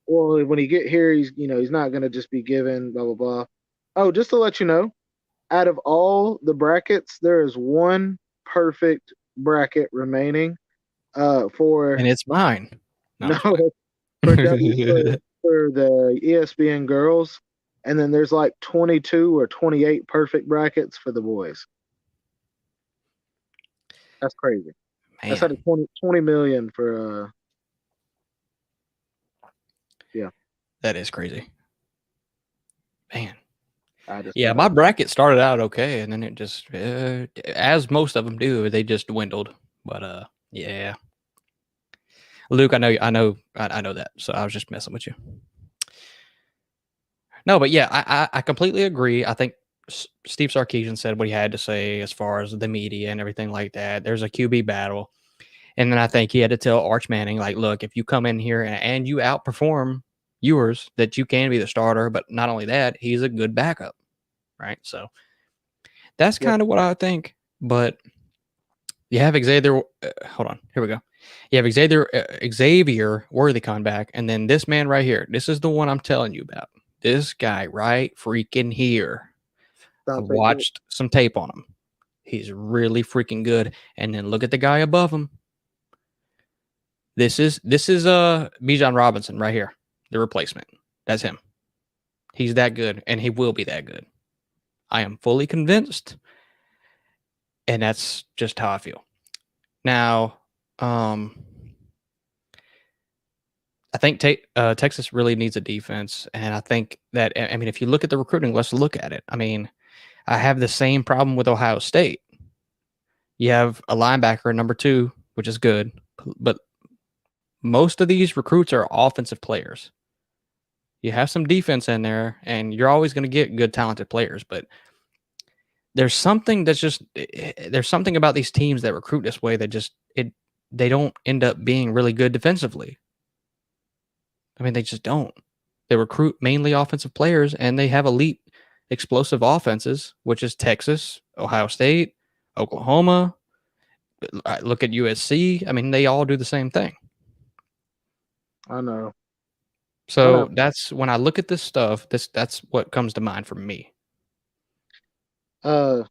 Well, when he get here, he's not gonna just be given blah blah blah. Oh, just to let you know, out of all the brackets, there is one perfect bracket remaining. And it's mine. No, for the ESPN girls, and then there's like 22 or 28 perfect brackets for the boys. That's crazy. Man. That's out of 20 million for yeah. That is crazy. Man. Yeah, my bracket started out okay, and then it just, as most of them do, they just dwindled. But yeah, Luke, I know that, so I was just messing with you. No, but yeah, I completely agree. I think Steve Sarkisian said what he had to say as far as the media and everything like that. There's a QB battle. And then I think he had to tell Arch Manning, like, look, if you come in here and you outperform Ewers, that you can be the starter. But not only that, he's a good backup, right? So that's Yep. kind of what I think. But you have Xavier. Hold on. Here we go. You have Xavier Worthy coming back. And then this man right here. This is the one I'm telling you about. This guy right freaking here. I Dante Ford. watched some tape on him. He's really freaking good. And then look at the guy above him. This is Bijan Robinson right here, the replacement. That's him. He's that good, and he will be that good. I am fully convinced, and that's just how I feel. Now, I think Texas really needs a defense, and I think that, I mean, if you look at the recruiting, let's look at it. I mean, I have the same problem with Ohio State. You have a linebacker, number 2, which is good, but most of these recruits are offensive players. You have some defense in there, and you're always going to get good, talented players. But there's something about these teams that recruit this way that they don't end up being really good defensively. I mean, they just don't. They recruit mainly offensive players, and they have elite, explosive offenses, which is Texas, Ohio State, Oklahoma. Look at USC. I mean, they all do the same thing. I know. So that's when I look at this stuff, that's what comes to mind for me. I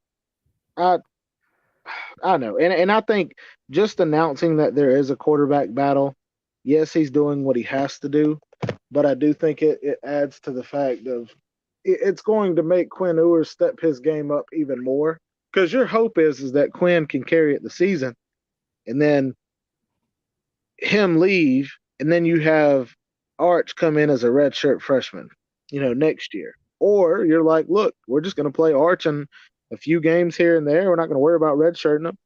know, and I think just announcing that there is a quarterback battle, yes, he's doing what he has to do, but I do think it adds to the fact of it's going to make Quinn Ewers step his game up even more, because your hope is that Quinn can carry it the season, and then him leave, and then you have Arch come in as a redshirt freshman, next year. Or you're like, look, we're just going to play Arch in a few games here and there. We're not going to worry about redshirting him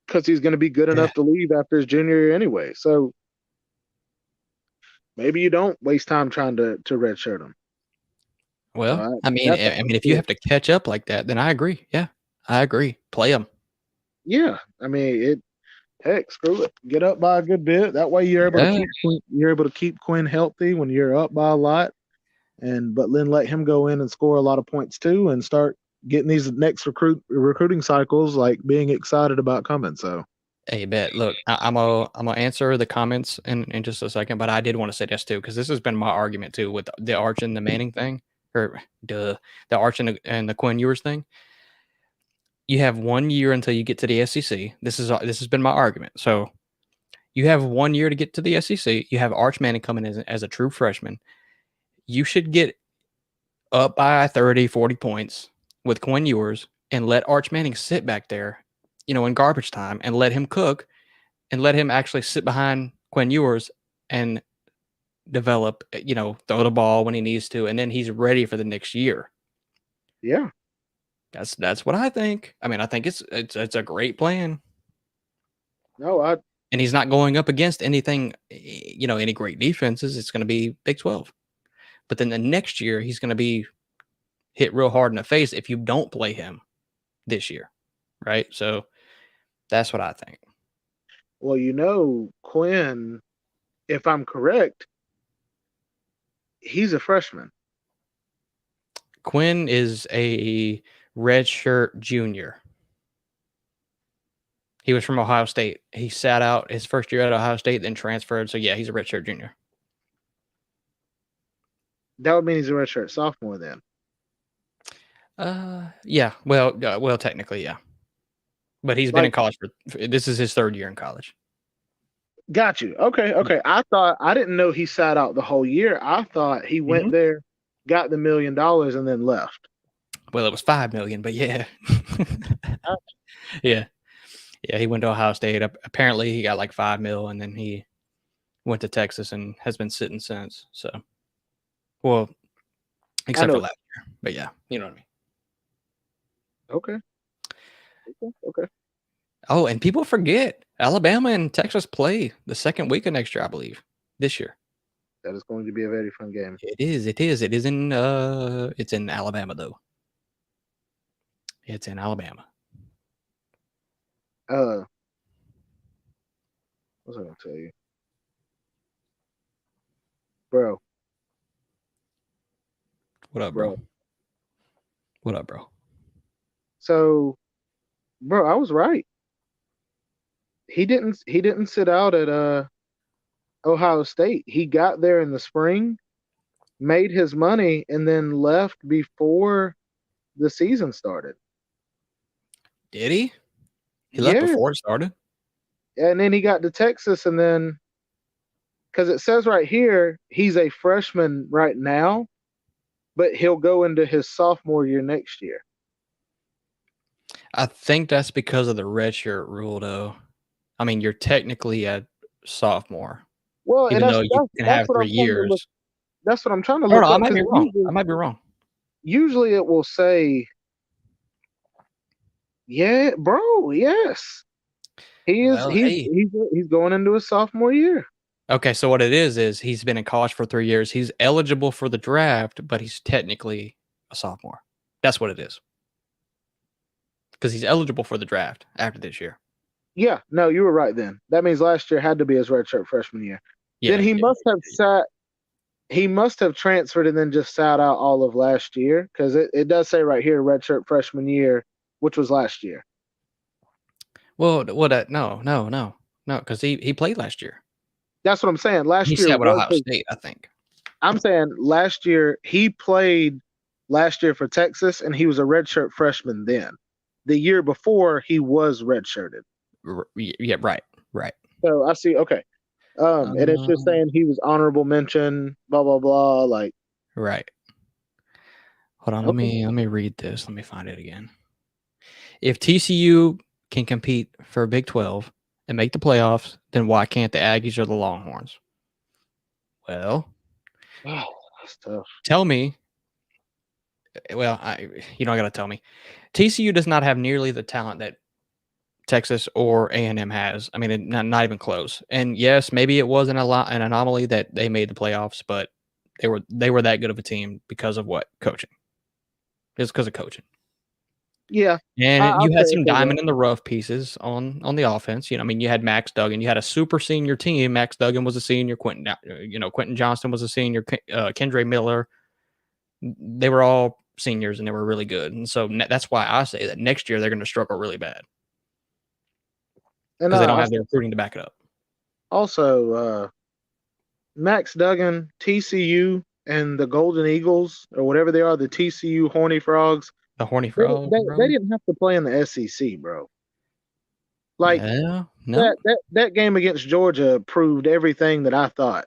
because he's going to be good enough to leave after his junior year anyway. So maybe you don't waste time trying to redshirt him. Well, I mean, if you have to catch up like that, then I agree. Yeah, I agree. Play him. Yeah, I mean, heck, screw it. Get up by a good bit. That way you're able to keep Quinn healthy when you're up by a lot, but then let him go in and score a lot of points too, and start getting these next recruiting cycles like being excited about coming. So, hey, bet. Look, I'm gonna answer the comments in just a second, but I did want to say this too, because this has been my argument too with the Arch and the Manning thing, or the Arch and the Quinn Ewers thing. You have 1 year until you get to the SEC. This has been my argument. So you have 1 year to get to the SEC. You have Arch Manning coming as a true freshman. You should get up by 30, 40 points with Quinn Ewers and let Arch Manning sit back there, in garbage time, and let him cook and let him actually sit behind Quinn Ewers and develop, throw the ball when he needs to, and then he's ready for the next year. Yeah. That's what I think. I mean, I think it's a great plan. No, and he's not going up against anything, any great defenses. It's going to be Big 12. But then the next year, he's going to be hit real hard in the face if you don't play him this year, right? So that's what I think. Well, Quinn, if I'm correct, he's a freshman. Quinn is a redshirt junior. He was from Ohio State. He sat out his first year at Ohio State, then transferred. So, yeah, he's a redshirt junior. That would mean he's a redshirt sophomore then. Yeah. Well, technically, yeah. But he's been in college this is his third year in college. Got you. Okay. I didn't know he sat out the whole year. I thought he went there, got the $1 million, and then left. Well, it was $5 million, but yeah. Yeah. Yeah, he went to Ohio State. Apparently, he got like $5 million, and then he went to Texas and has been sitting since. So, well, except for last year. But yeah, you know what I mean. Okay. Oh, and people forget Alabama and Texas play the second week of next year, I believe, this year. That is going to be a very fun game. It is. It is in Alabama though. It's in Alabama. What was I gonna tell you, bro? What up, bro? Bro. What up, bro? So, bro, I was right. He didn't sit out at Ohio State. He got there in the spring, made his money, and then left before the season started. Did he? He left Yeah, before it started? and then he got to Texas, and then because it says right here he's a freshman right now, but he'll go into his sophomore year next year. I think that's because of the redshirt rule, though. I mean, you're technically a sophomore, Well, and even though you can that's have what 3 I'm trying to look. years. That's what I'm trying to I don't look know. I up might because be wrong. I might be wrong. usually it will say, yeah, bro, yes, he is. Well, hey. He's going into his sophomore year. Okay, so what it is he's been in college for 3 years. He's eligible for the draft, but he's technically a sophomore. That's what it is. Because he's eligible for the draft after this year. Yeah, no, you were right then. That means last year had to be his redshirt freshman year. Yeah, Then he must have sat. He must have transferred and then just sat out all of last year because it does say right here redshirt freshman year, which was last year. Well, what? No, because he played last year. That's what I'm saying. He Last year sat with was Ohio State, I think. I'm saying last year he played last year for Texas and he was a redshirt freshman then. The year before he was redshirted. Yeah, right. So I see. Okay. And it's just saying he was honorable mention, blah blah blah. Like, right. Hold on, okay. let me read this. Let me find it again. If TCU can compete for Big 12 and make the playoffs, then why can't the Aggies or the Longhorns? Well, That's tough. tell me. Well, you don't got to tell me. TCU does not have nearly the talent that Texas or A&M has. I mean, not even close. And yes, maybe it was an anomaly that they made the playoffs, but they were that good of a team because of what? Coaching. It's because of coaching. Yeah. And you I'll had say some it diamond in the rough pieces on the offense. You know, I mean, you had Max Duggan. You had a super senior team. Max Duggan was a senior. Quentin Johnston was a senior. Kendre Miller. They were all seniors and they were really good. And so that's why I say that next year they're going to struggle really bad And because they don't have the recruiting to back it up. Also, Max Duggan, TCU, and the Golden Eagles, or whatever they are, the TCU Horny Frogs. The Horny Frogs, they didn't have to play in the SEC, bro. Like no. that game against Georgia proved everything that I thought.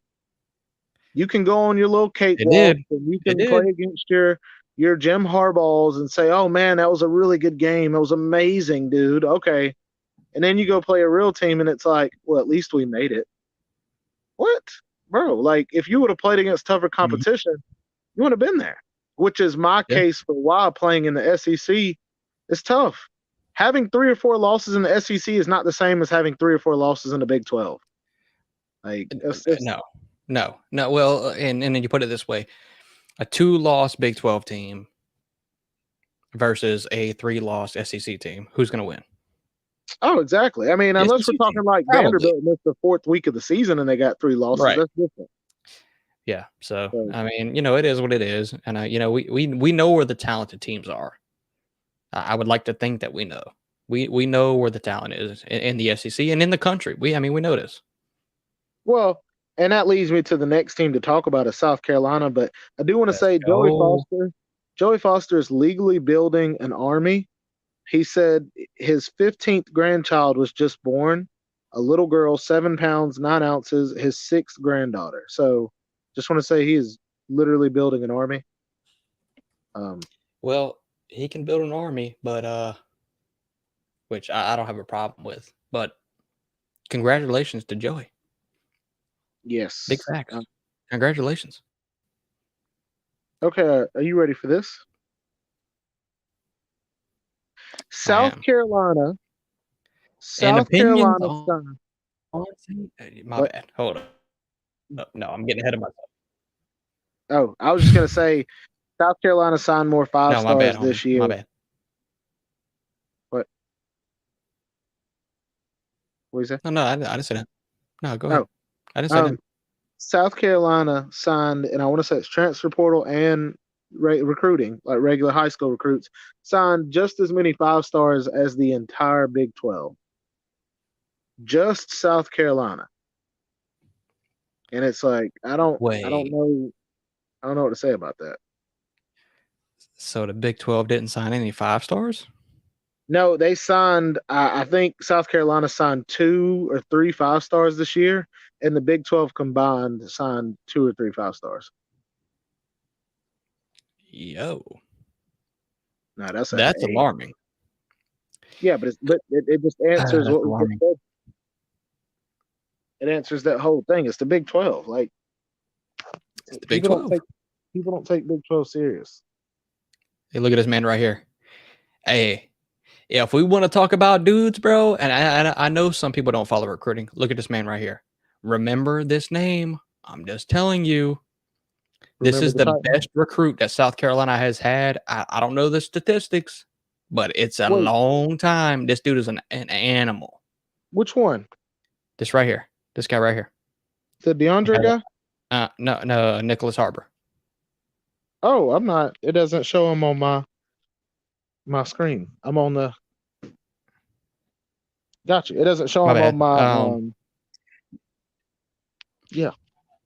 You can go on your little cakewalk and you can play against your Jim Harbaughs and say, "Oh man, that was a really good game. It was amazing, dude." Okay, and then you go play a real team and it's like, well, at least we made it. What, bro? Like if you would have played against tougher competition, you would have been there. Which is my case for why playing in the SEC is tough. Having 3 or 4 losses in the SEC is not the same as having 3 or 4 losses in the Big 12. Like no. Well, and then you put it this way: a 2-loss Big 12 team versus a 3-loss SEC team. Who's going to win? Oh, exactly. I mean, unless we're talking like Vanderbilt missed the 4th week of the season and they got 3 losses, that's different. Yeah. So I mean, it is what it is, and we know where the talented teams are. I would like to think that we know. We know where the talent is in the SEC and in the country. We know this. Well, and that leads me to the next team to talk about is South Carolina. But I do want to say Joey Foster is legally building an army. He said his 15th grandchild was just born, a little girl, 7 pounds, 9 ounces, his 6th granddaughter. So just want to say he is literally building an army. Well, he can build an army, but which I don't have a problem with. But congratulations to Joey. Yes. Big facts. Congratulations. Okay, are you ready for this? South Carolina. South Carolina. My bad. Hold on. No, I'm getting ahead of myself. Oh, I was just gonna say South Carolina signed more 5 stars this year. My bad. What do you say? No, I didn't say that. No, go ahead. Oh, I didn't say that. um, South Carolina signed, and I want to say it's transfer portal and recruiting, like regular high school recruits, signed just as many 5 stars as the entire Big 12. Just South Carolina. And it's like Wait, I don't know what to say about that. so the Big 12 didn't sign any 5 stars? No, they signed. I think South Carolina signed 2 or 3 5 stars this year, and the Big 12 combined signed 2 or 3 5 stars. Yo, No, that's a that's alarming. yeah, but it just answers That's what we just alarming. said. It answers that whole thing. It's the Big 12. Like It's the Big people don't 12. take people don't take Big 12 serious. Hey, look at this man right here. Hey, yeah, if we want to talk about dudes, bro, and I know some people don't follow recruiting. Look at this man right here. Remember this name. I'm just telling you. This Remember is the the Titans? best recruit that South Carolina has had. I don't know the statistics, but it's a Wait, long time. This dude is an animal. which one? This right here. This guy right here. The DeAndre guy? No, Nicholas Harbor. Oh, I'm not. It doesn't show him on my screen. I'm on the. Gotcha. It doesn't show My him on bad. my. Yeah,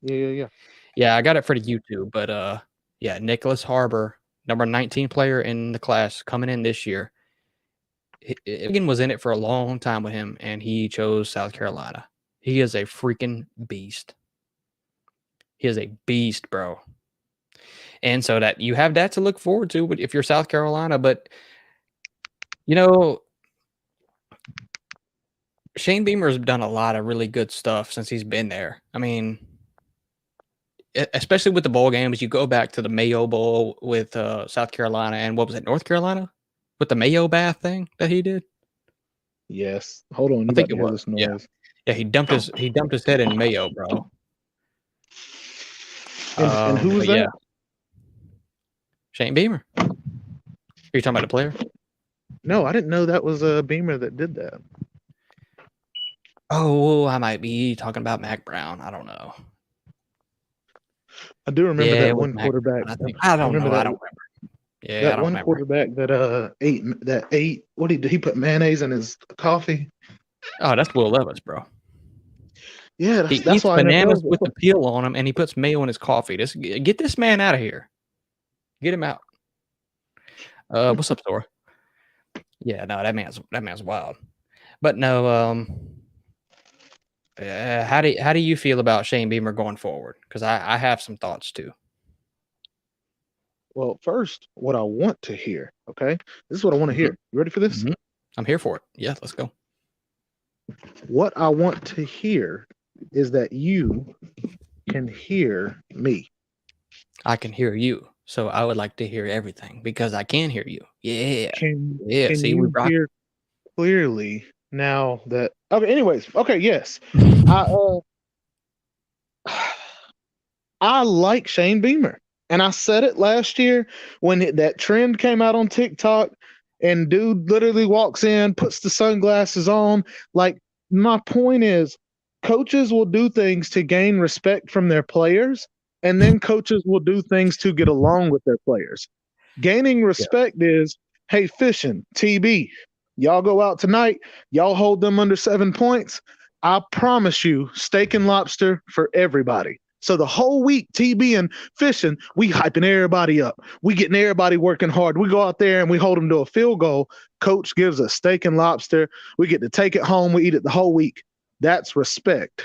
yeah. Yeah, I got it for the YouTube, but yeah, Nicholas Harbor, number 19 player in the class coming in this year. Again, was in it for a long time with him, and he chose South Carolina. He is a freaking beast. He is a beast, bro. And so that you have that to look forward to if you're South Carolina. But you know, Shane Beamer's done a lot of really good stuff since he's been there. I mean, especially with the bowl games, you go back to the Mayo Bowl with South Carolina and what was it, North Carolina, with the Mayo bath thing that he did. Yes. Hold on. I You think about it to hear was. this Yeah, noise? yeah. He dumped his head in Mayo, bro. And who was But yeah, that? Shane Beamer. Are you talking about the player? No, I didn't know that was a Beamer that did that. Oh, I might be talking about Mac Brown. I don't know. I do remember Yeah, that it was one Mac quarterback. Brown, I think. I I don't remember know. I that don't remember. Yeah, I that don't one remember. quarterback that ate. What did he put mayonnaise in his coffee? Oh, that's Will Levis, bro. Yeah, He that's eats why bananas NFL. with the peel on them, and he puts mayo in his coffee. Get this man out of here. Get him out. What's up, Thor? Yeah, no, that man's wild. But no, how do you feel about Shane Beamer going forward? Because I have some thoughts too. Well, first, what I want to hear. Okay, this is what I want to Mhm, hear. You ready for this? mhm. I'm here for it. Yeah, let's go. What I want to hear is that you can hear me. I can hear you, so I would like to hear everything because I can hear you. Yeah, Can yeah. can See, we you rock. hear clearly now that okay, anyways, okay, yes. I I like Shane Beamer. And I said it last year when that trend came out on TikTok and dude literally walks in, puts the sunglasses on. Like, my point is, coaches will do things to gain respect from their players, and then coaches will do things to get along with their players. Gaining Yeah, respect is, hey, fishing, TB, y'all go out tonight, y'all hold them under 7 points. I promise you, steak and lobster for everybody. So the whole week, TB and fishing, we hyping everybody up. We getting everybody working hard. We go out there and we hold them to a field goal. Coach gives us steak and lobster. We get to take it home. We eat it the whole week. That's respect.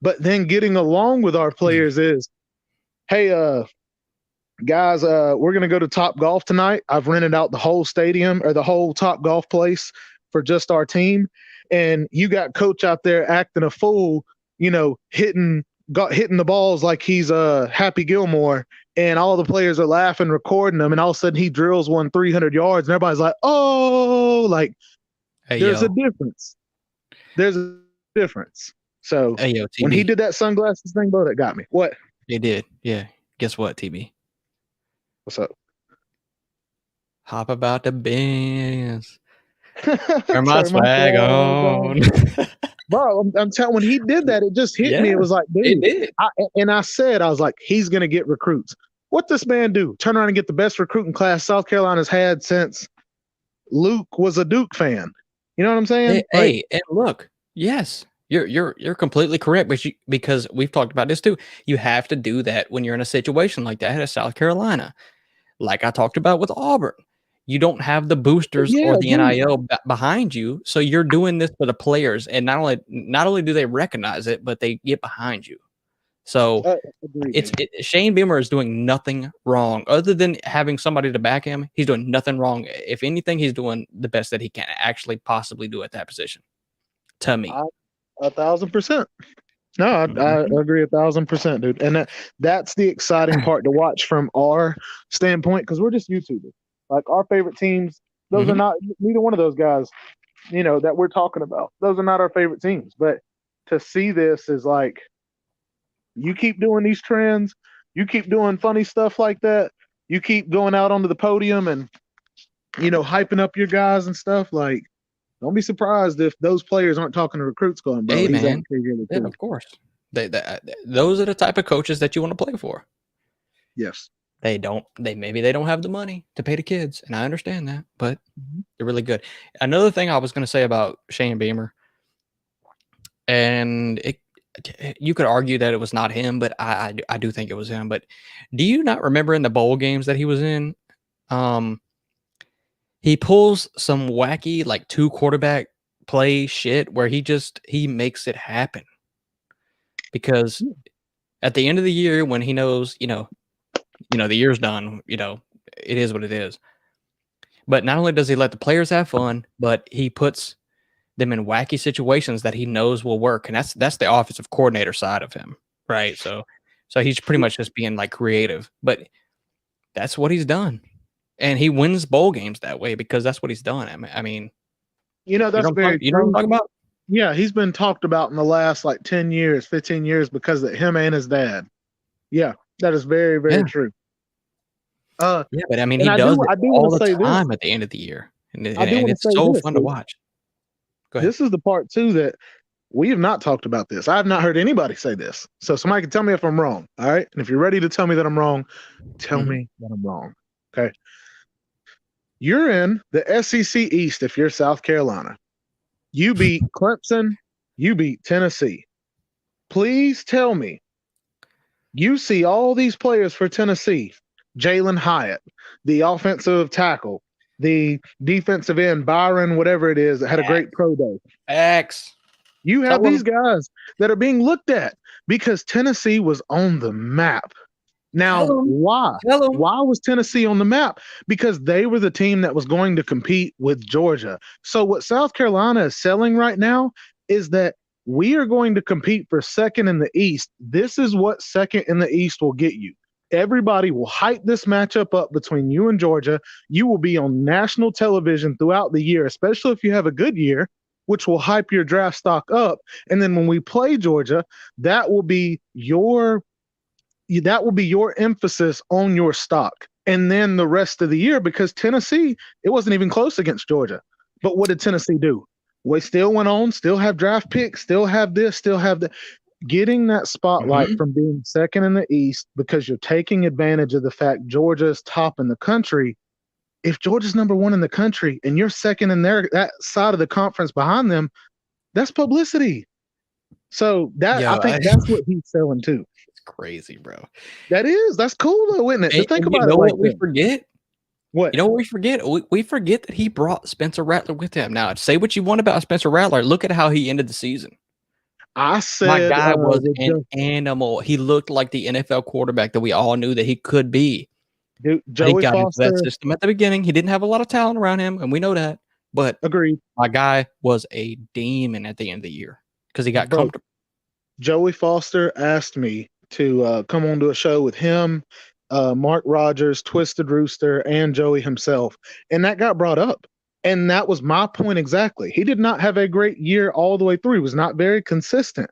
But then getting along with our players is, hey, guys, we're gonna go to Top Golf tonight. I've rented out the whole stadium or the whole Top Golf place for just our team. And you got coach out there acting a fool, hitting the balls like he's Happy Gilmore, and all the players are laughing, recording him, and all of a sudden he drills one 300 yards, and everybody's like, "Oh!" Like hey there's a yo, difference. There's a difference. So hey yo, when he TB. did that sunglasses thing, bro, that got me. What? They did. Yeah. Guess what, TB? What's up? Hop about the Benz. Turn my Turn my swag flag on. on. bro. I'm telling. When he did that, it just hit me. Yeah, It was like, it dude. did. I was like, he's gonna get recruits. What this man do? Turn around and get the best recruiting class South Carolina's had since Luke was a Duke fan. You know what I'm saying? Like, Hey, and look, yes, you're completely correct, but because we've talked about this too, you have to do that when you're in a situation like that at South Carolina. Like I talked about with Auburn. You don't have the boosters yeah, or the dude. NIL behind you, so you're doing this for the players, and not only do they recognize it, but they get behind you. So Agreed, dude. Shane Beamer is doing nothing wrong other than having somebody to back him. He's doing nothing wrong. If anything, he's doing the best that he can actually possibly do at that position. To me, 1,000%. No, I Mhm. agree 1,000%, dude. And that's the exciting part to watch from our standpoint because we're just YouTubers. Like our favorite teams, those are Mhm. not neither one of those guys, that we're talking about. Those are not our favorite teams. But to see this is like you keep doing these trends, you keep doing funny stuff like that, you keep going out onto the podium and hyping up your guys and stuff. Like, don't be surprised if those players aren't talking to recruits going, bro, Hey, he's man. actually really Yeah, cool. of course. Those are the type of coaches that you want to play for. Yes. Maybe they don't have the money to pay the kids, and I understand that, but Mhm. they're really good. Another thing I was going to say about Shane Beamer, and you could argue that it was not him, but I do think it was him. But do you not remember in the bowl games that he was in? Um, he pulls some wacky like two quarterback play shit where he makes it happen because at the end of the year when he knows the year's done, it is what it is. But not only does he let the players have fun, but he puts them in wacky situations that he knows will work, and that's the offensive coordinator side of him, right? So he's pretty much just being like creative, but that's what he's done, and he wins bowl games that way because that's what he's done. I mean, That's very you know what I'm true. talking about? Yeah, he's been talked about in the last like 10 years, 15 years because of him and his dad. Yeah, that is very, very Yeah, true. Uh, yeah, but I mean, and he I do does it I do want all to the say this. time at the end of the year, and I do want to it's say so this, fun to dude. watch. Go ahead. This is the part too that we have not talked about this. I have not heard anybody say this. So somebody can tell me if I'm wrong. All right. And if you're ready to tell me that I'm wrong, tell Mhm. me that I'm wrong. Okay. You're in the SEC East if you're South Carolina. You beat Clemson, you beat Tennessee. Please tell me you see all these players for Tennessee, Jalen Hyatt, the offensive tackle, the defensive end, Byron, whatever it is, that had a great pro day. X. You have Tell these him. guys that are being looked at because Tennessee was on the map. Now, Tell him. why? Tell him. Why was Tennessee on the map? Because they were the team that was going to compete with Georgia. So, what South Carolina is selling right now is that we are going to compete for second in the East. This is what second in the East will get you. Everybody will hype this matchup up between you and Georgia. You will be on national television throughout the year, especially if you have a good year, which will hype your draft stock up. And then when we play Georgia, that will be your emphasis on your stock. And then the rest of the year, because Tennessee, it wasn't even close against Georgia. But what did Tennessee do? We still went on, still have draft picks, still have this, still have that. Getting that spotlight Mhm. from being second in the East because you're taking advantage of the fact Georgia is top in the country. If Georgia's number one in the country and you're second in that side of the conference behind them, that's publicity. So I Yo, think that's what he's selling too. it's crazy, bro. That's cool though, isn't it? To think And you about it know like what we that. forget? What? You know what we forget? We forget that he brought Spencer Rattler with him. Now, say what you want about Spencer Rattler. Look at how he ended the season. I My said guy was with an animal. He looked like the NFL quarterback that we all knew that he could be. But he Joey got into that Foster. system at the beginning. He didn't have a lot of talent around him, and we know that. But Agreed, my guy was a demon at the end of the year because he got bro. comfortable. Joey Foster asked me to come on to a show with him, Mark Rogers, Twisted Rooster, and Joey himself, and that got brought up. And that was my point exactly. He did not have a great year all the way through. He was not very consistent.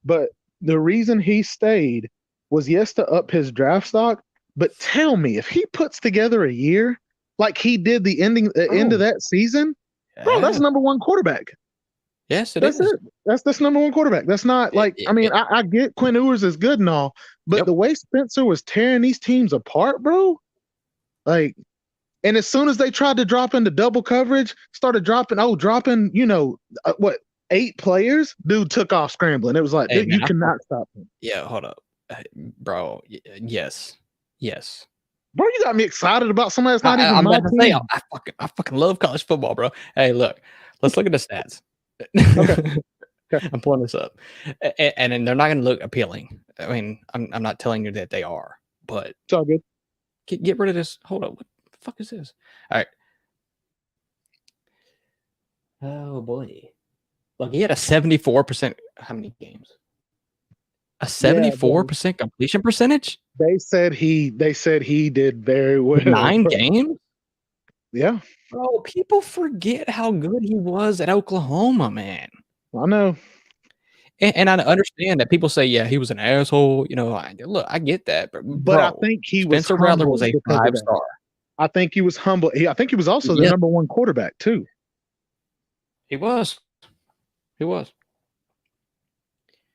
But the reason he stayed was, yes, to up his draft stock. But tell me, if he puts together a year like he did the end of Oh, that season, bro, that's yeah. number one quarterback. Yes, it That's is. it. That's number one quarterback. That's not like I mean, I get Quinn Ewers is good and all, but Yep. the way Spencer was tearing these teams apart, bro, like, and as soon as they tried to drop into double coverage, started dropping, what, 8 players, dude took off scrambling. It was like, Hey dude, you man, cannot stop him. yeah, hold up, bro. Yes, yes. Bro, you got me excited about somebody that's not even I'm my about to say team. I fucking love college football, bro. Hey, look, let's look at the stats. Okay. Okay. I'm pulling this up, and then they're not going to look appealing. I mean, I'm not telling you that they are, but It's all good. get rid of this. Hold up, what the fuck is this? All right. Oh boy, look, he had a 74%. How many games? A Yeah, 74% completion percentage? they said he did very well. 9 Bro. games? Yeah, Bro, people forget how good he was at Oklahoma, man. I know. And I understand that people say, yeah, he was an asshole. Look, I get that, but But I bro, think he was Spencer Rattler was humbled a because of that. 5-star. I think he was humble. I think he was also the Yes, number one quarterback too. he was. He was.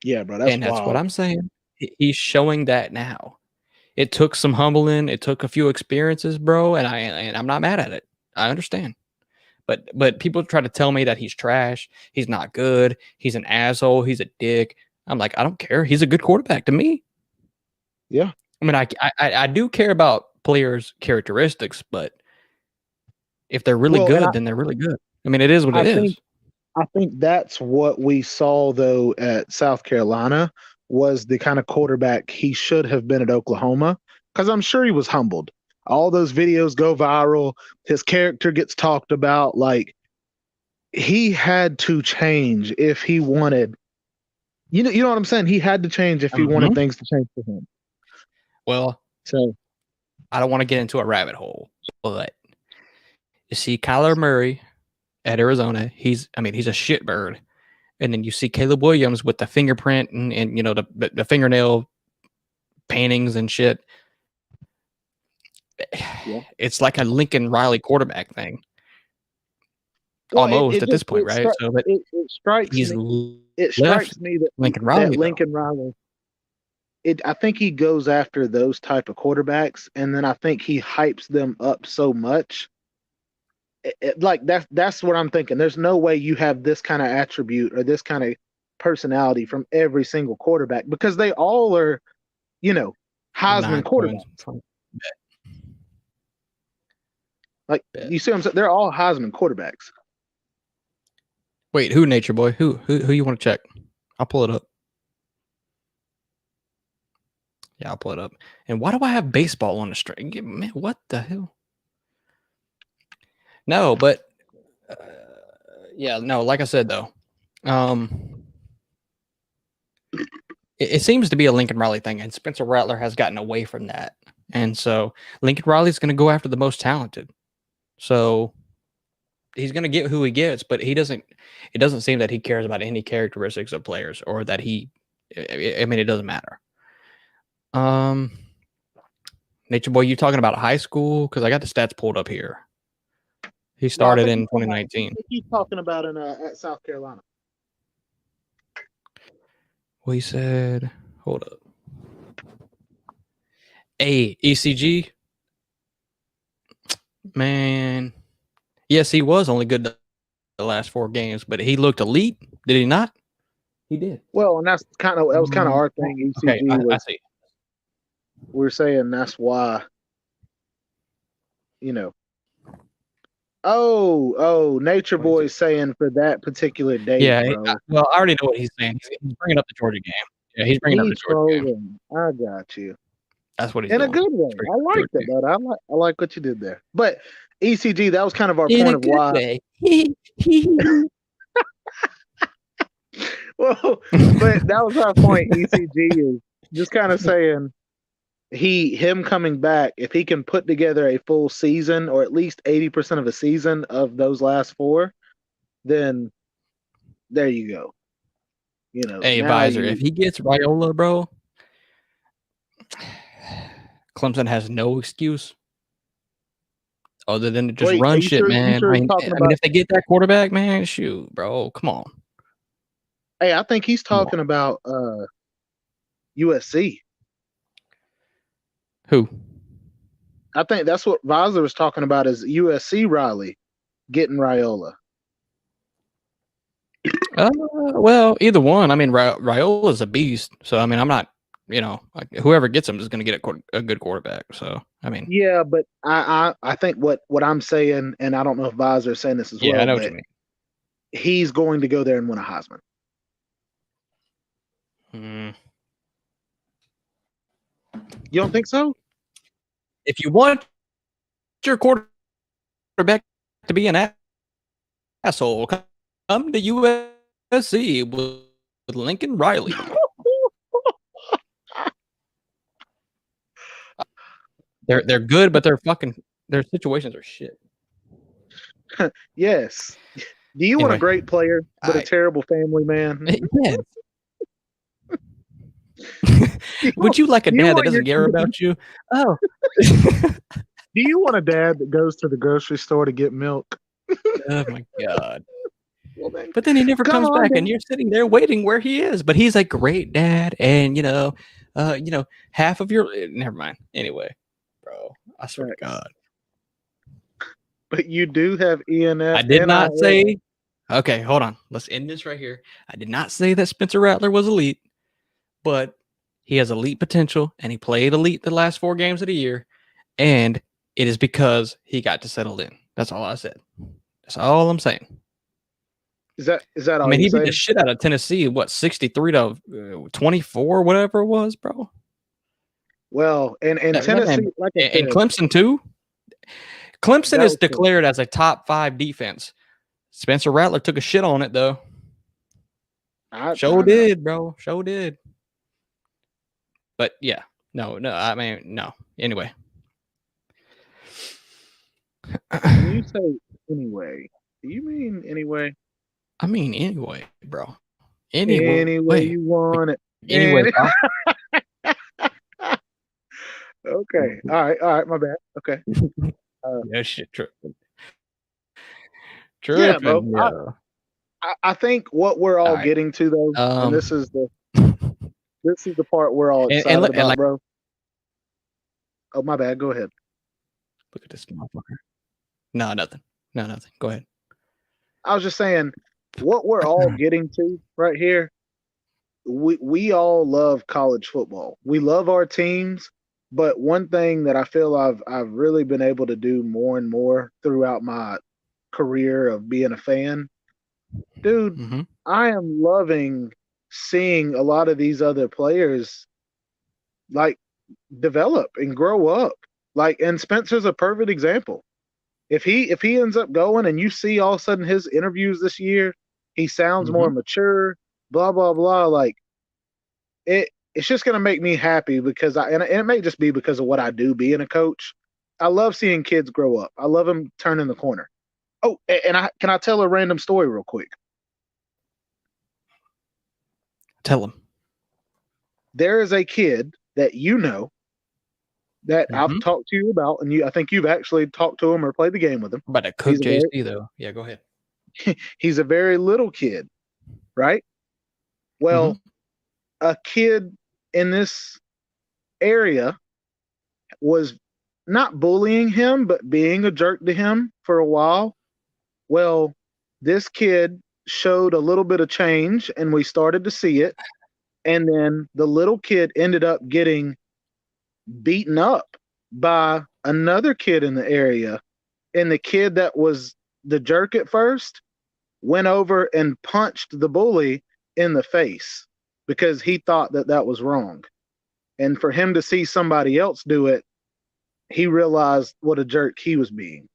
Yeah, bro, that's And that's what wild. I'm saying. He's showing that now. It took some humbling. It took a few experiences, bro, and I'm not mad at it. I understand. But people try to tell me that he's trash. He's not good. He's an asshole. He's a dick. I'm like, I don't care. He's a good quarterback to me. Yeah. I mean, I do care about players' characteristics, but if they're really good, then they're really good. I mean, it is what it is. I think that's what we saw though at South Carolina was the kind of quarterback he should have been at Oklahoma because I'm sure he was humbled. All those videos go viral. His character gets talked about. Like he had to change if he wanted. You know what I'm saying? He had to change if he wanted things to change for him. Well, So I don't want to get into a rabbit hole, but you see Kyler Murray at Arizona, he's a shitbird. And then you see Caleb Williams with the fingerprint and the fingernail paintings and shit. yeah. It's like a Lincoln Riley quarterback thing. Well, almost at this point, right? So but it strikes he's me. It strikes me that Lincoln Riley. Riley. I think he goes after those type of quarterbacks, and then I think he hypes them up so much. Like that's what I'm thinking. There's no way you have this kind of attribute or this kind of personality from every single quarterback because they all are, Heisman quarterbacks. Like you see what I'm saying? They're all Heisman quarterbacks. Wait, who, Nature Boy? Who you want to check? I'll pull it up. Yeah, I'll pull it up. And why do I have baseball on the string? Man, what the hell? No, but yeah, no. Like I said, though, it seems to be a Lincoln Riley thing, and Spencer Rattler has gotten away from that. And so Lincoln Riley's going to go after the most talented. So he's going to get who he gets, but it doesn't seem that he cares about any characteristics of players or that it doesn't matter. Nature Boy, you talking about high school? Because I got the stats pulled up here. He started in 2019. He's talking about at South Carolina. Well, he said, hold up. ECG. Man. Yes, he was only good the last 4 games, but he looked elite. Did he not? He did. Well, and that was kind of our thing. ECG okay, I see. We're saying that's why, Oh, Nature Boy's saying for that particular date. Yeah, bro. Well, I already know what he's saying. He's bringing up the Georgia game. Yeah, he's bringing up the Georgia game. I got you. That's what he's in doing. a good way. I like that, bud. I like what you did there. But ECG, that was kind of our point of why. Well, but that was our point. ECG is just kind of saying him coming back, if he can put together a full season or at least 80% of a season of those last 4, then there you go. Hey, Visor, if he gets Raiola, bro, Clemson has no excuse other than to just run shit, man. I mean, if they get that quarterback, man, shoot, bro, come on. Hey, I think he's Come on. talking about USC. Who? I think that's what Vosler was talking about is USC Riley getting Raiola. Well, either one. I mean, Raiola's a beast. So, I mean, I'm not, like, whoever gets him is going to get a good quarterback. So, I mean, Yeah, but I think what I'm saying, and I don't know if Vosler is saying this as yeah, I well, know what you but mean. he's going to go there and win a Heisman. You don't think so? If you want your quarterback to be an asshole, come to USC with Lincoln Riley. They're good, but their situations are shit. Yes. Do you want a great player but a terrible family man? Yeah. Would you like a dad that doesn't care about you? Oh. Do you want a dad that goes to the grocery store to get milk? Oh my God. But then he never comes back, and you're sitting there waiting where he is. But he's a great dad, and half of your never mind. Anyway, bro, I swear to God. But you do have ENF. I did not say. Okay, hold on. Let's end this right here. I did not say that Spencer Rattler was elite, but he has elite potential, and he played elite the last 4 games of the year, and it is because he got to settle in. That's all I said. That's all I'm saying. Is that all? I mean, he beat the shit out of Tennessee. What, 63-24, whatever it was, bro. Well, and Tennessee, like I said, and Clemson too. Clemson is declared as a top 5 defense. Spencer Rattler took a shit on it though. Show did, bro. Show did. But yeah, no. I mean, no. Anyway. When you say anyway, do you mean anyway? I mean anyway, bro. Anyway you want it. Anyway. Okay. All right. My bad. Okay. Yeah, shit. True. Yeah, bro. Yeah. I think what we're all getting to though, and this is the part we're all excited about, bro. Oh, my bad. Go ahead. Look at this motherfucker. No, nothing. Go ahead. I was just saying, what we're all getting to right here, we all love college football. We love our teams, but one thing that I feel I've really been able to do more and more throughout my career of being a fan, dude, I am loving seeing a lot of these other players like develop and grow up. Like, and Spencer's a perfect example. If he ends up going and you see all of a sudden his interviews this year, he sounds more mature, blah, blah, blah. Like it's just going to make me happy because and it may just be because of what I do being a coach. I love seeing kids grow up. I love them turning the corner. Oh, and can I tell a random story real quick? Tell them. There is a kid that you know that I've talked to you about, and I think you've actually talked to him or played the game with him. About to cook JC though. Yeah, go ahead. He's a very little kid, right? Well, a kid in this area was not bullying him, but being a jerk to him for a while. Well, this kid showed a little bit of change, and we started to see it. And then the little kid ended up getting beaten up by another kid in the area. And the kid that was the jerk at first went over and punched the bully in the face because he thought that was wrong. And for him to see somebody else do it, he realized what a jerk he was being.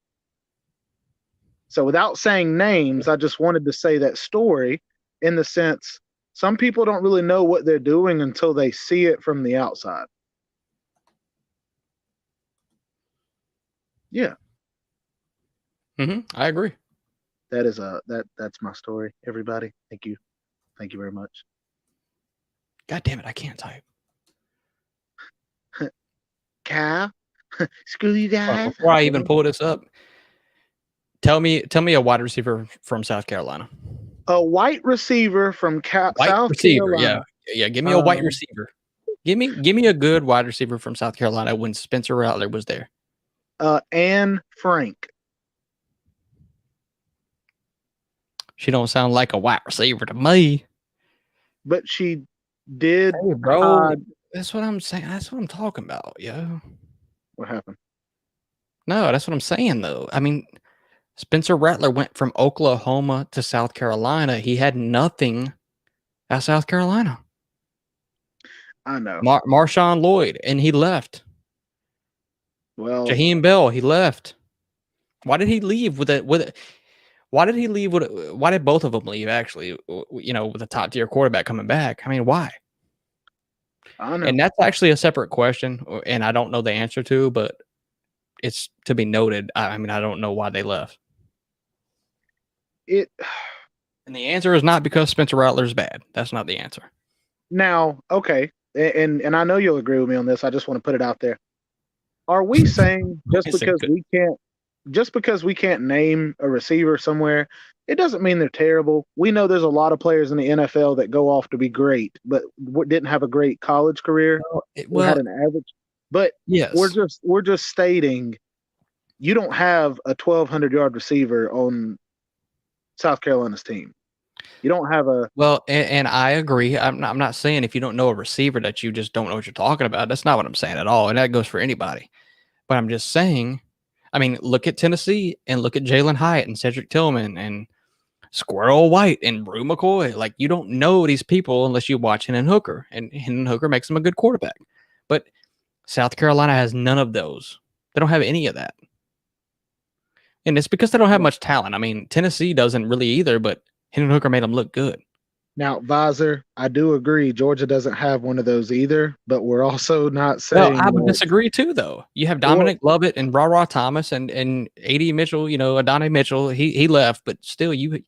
So without saying names, I just wanted to say that story in the sense some people don't really know what they're doing until they see it from the outside. Yeah. I agree. That's my story, everybody. Thank you. Thank you very much. God damn it, I can't type. Cal, screw you guys. Before I even pull this up, tell me a wide receiver from South Carolina. A white receiver from White South receiver, Carolina. yeah. Yeah, give me a white Um, receiver. Give me a good wide receiver from South Carolina when Spencer Rattler was there. Anne Frank. She don't sound like a wide receiver to me. But she did Hey, bro, hide. that's what I'm saying. That's what I'm talking about, yo. What happened? No, that's what I'm saying, though. I mean, Spencer Rattler went from Oklahoma to South Carolina. He had nothing at South Carolina. I know. Marshawn Lloyd, and he left. Well, Jaheim Bell, he left. Why did he leave with it? Why did he leave? Why did both of them leave? Actually, with a top tier quarterback coming back. I mean, why? I know. And that's actually a separate question, and I don't know the answer to, but it's to be noted. I mean, I don't know why they left. It And the answer is not because Spencer Rattler's bad. That's not the answer. now, okay, and I know you'll agree with me on this. I just want to put it out there. Are we saying just because we can't name a receiver somewhere, it doesn't mean they're terrible. We know there's a lot of players in the NFL that go off to be great, but didn't have a great college career. Or had an average. But yes. we're just stating you don't have a 1,200-yard receiver on South Carolina's team. You don't have a and I agree. I'm not saying if you don't know a receiver that you just don't know what you're talking about. That's not what I'm saying at all, and that goes for anybody. But I'm just saying, I mean, look at Tennessee and look at Jalen Hyatt and Cedric Tillman and Squirrel White and Brew McCoy. Like, you don't know these people unless you watch Hendon Hooker, and Hendon Hooker makes him a good quarterback. But South Carolina has none of those. They don't have any of that. And it's because they don't have much talent. I mean, Tennessee doesn't really either, but Hendon Hooker made them look good. Now, Visor, I do agree. Georgia doesn't have one of those either, but we're also not saying. Well, I would disagree too, though. You have Dominic Lovett and Ra Thomas and A.D. Mitchell. Adonai Mitchell. He left, but still, you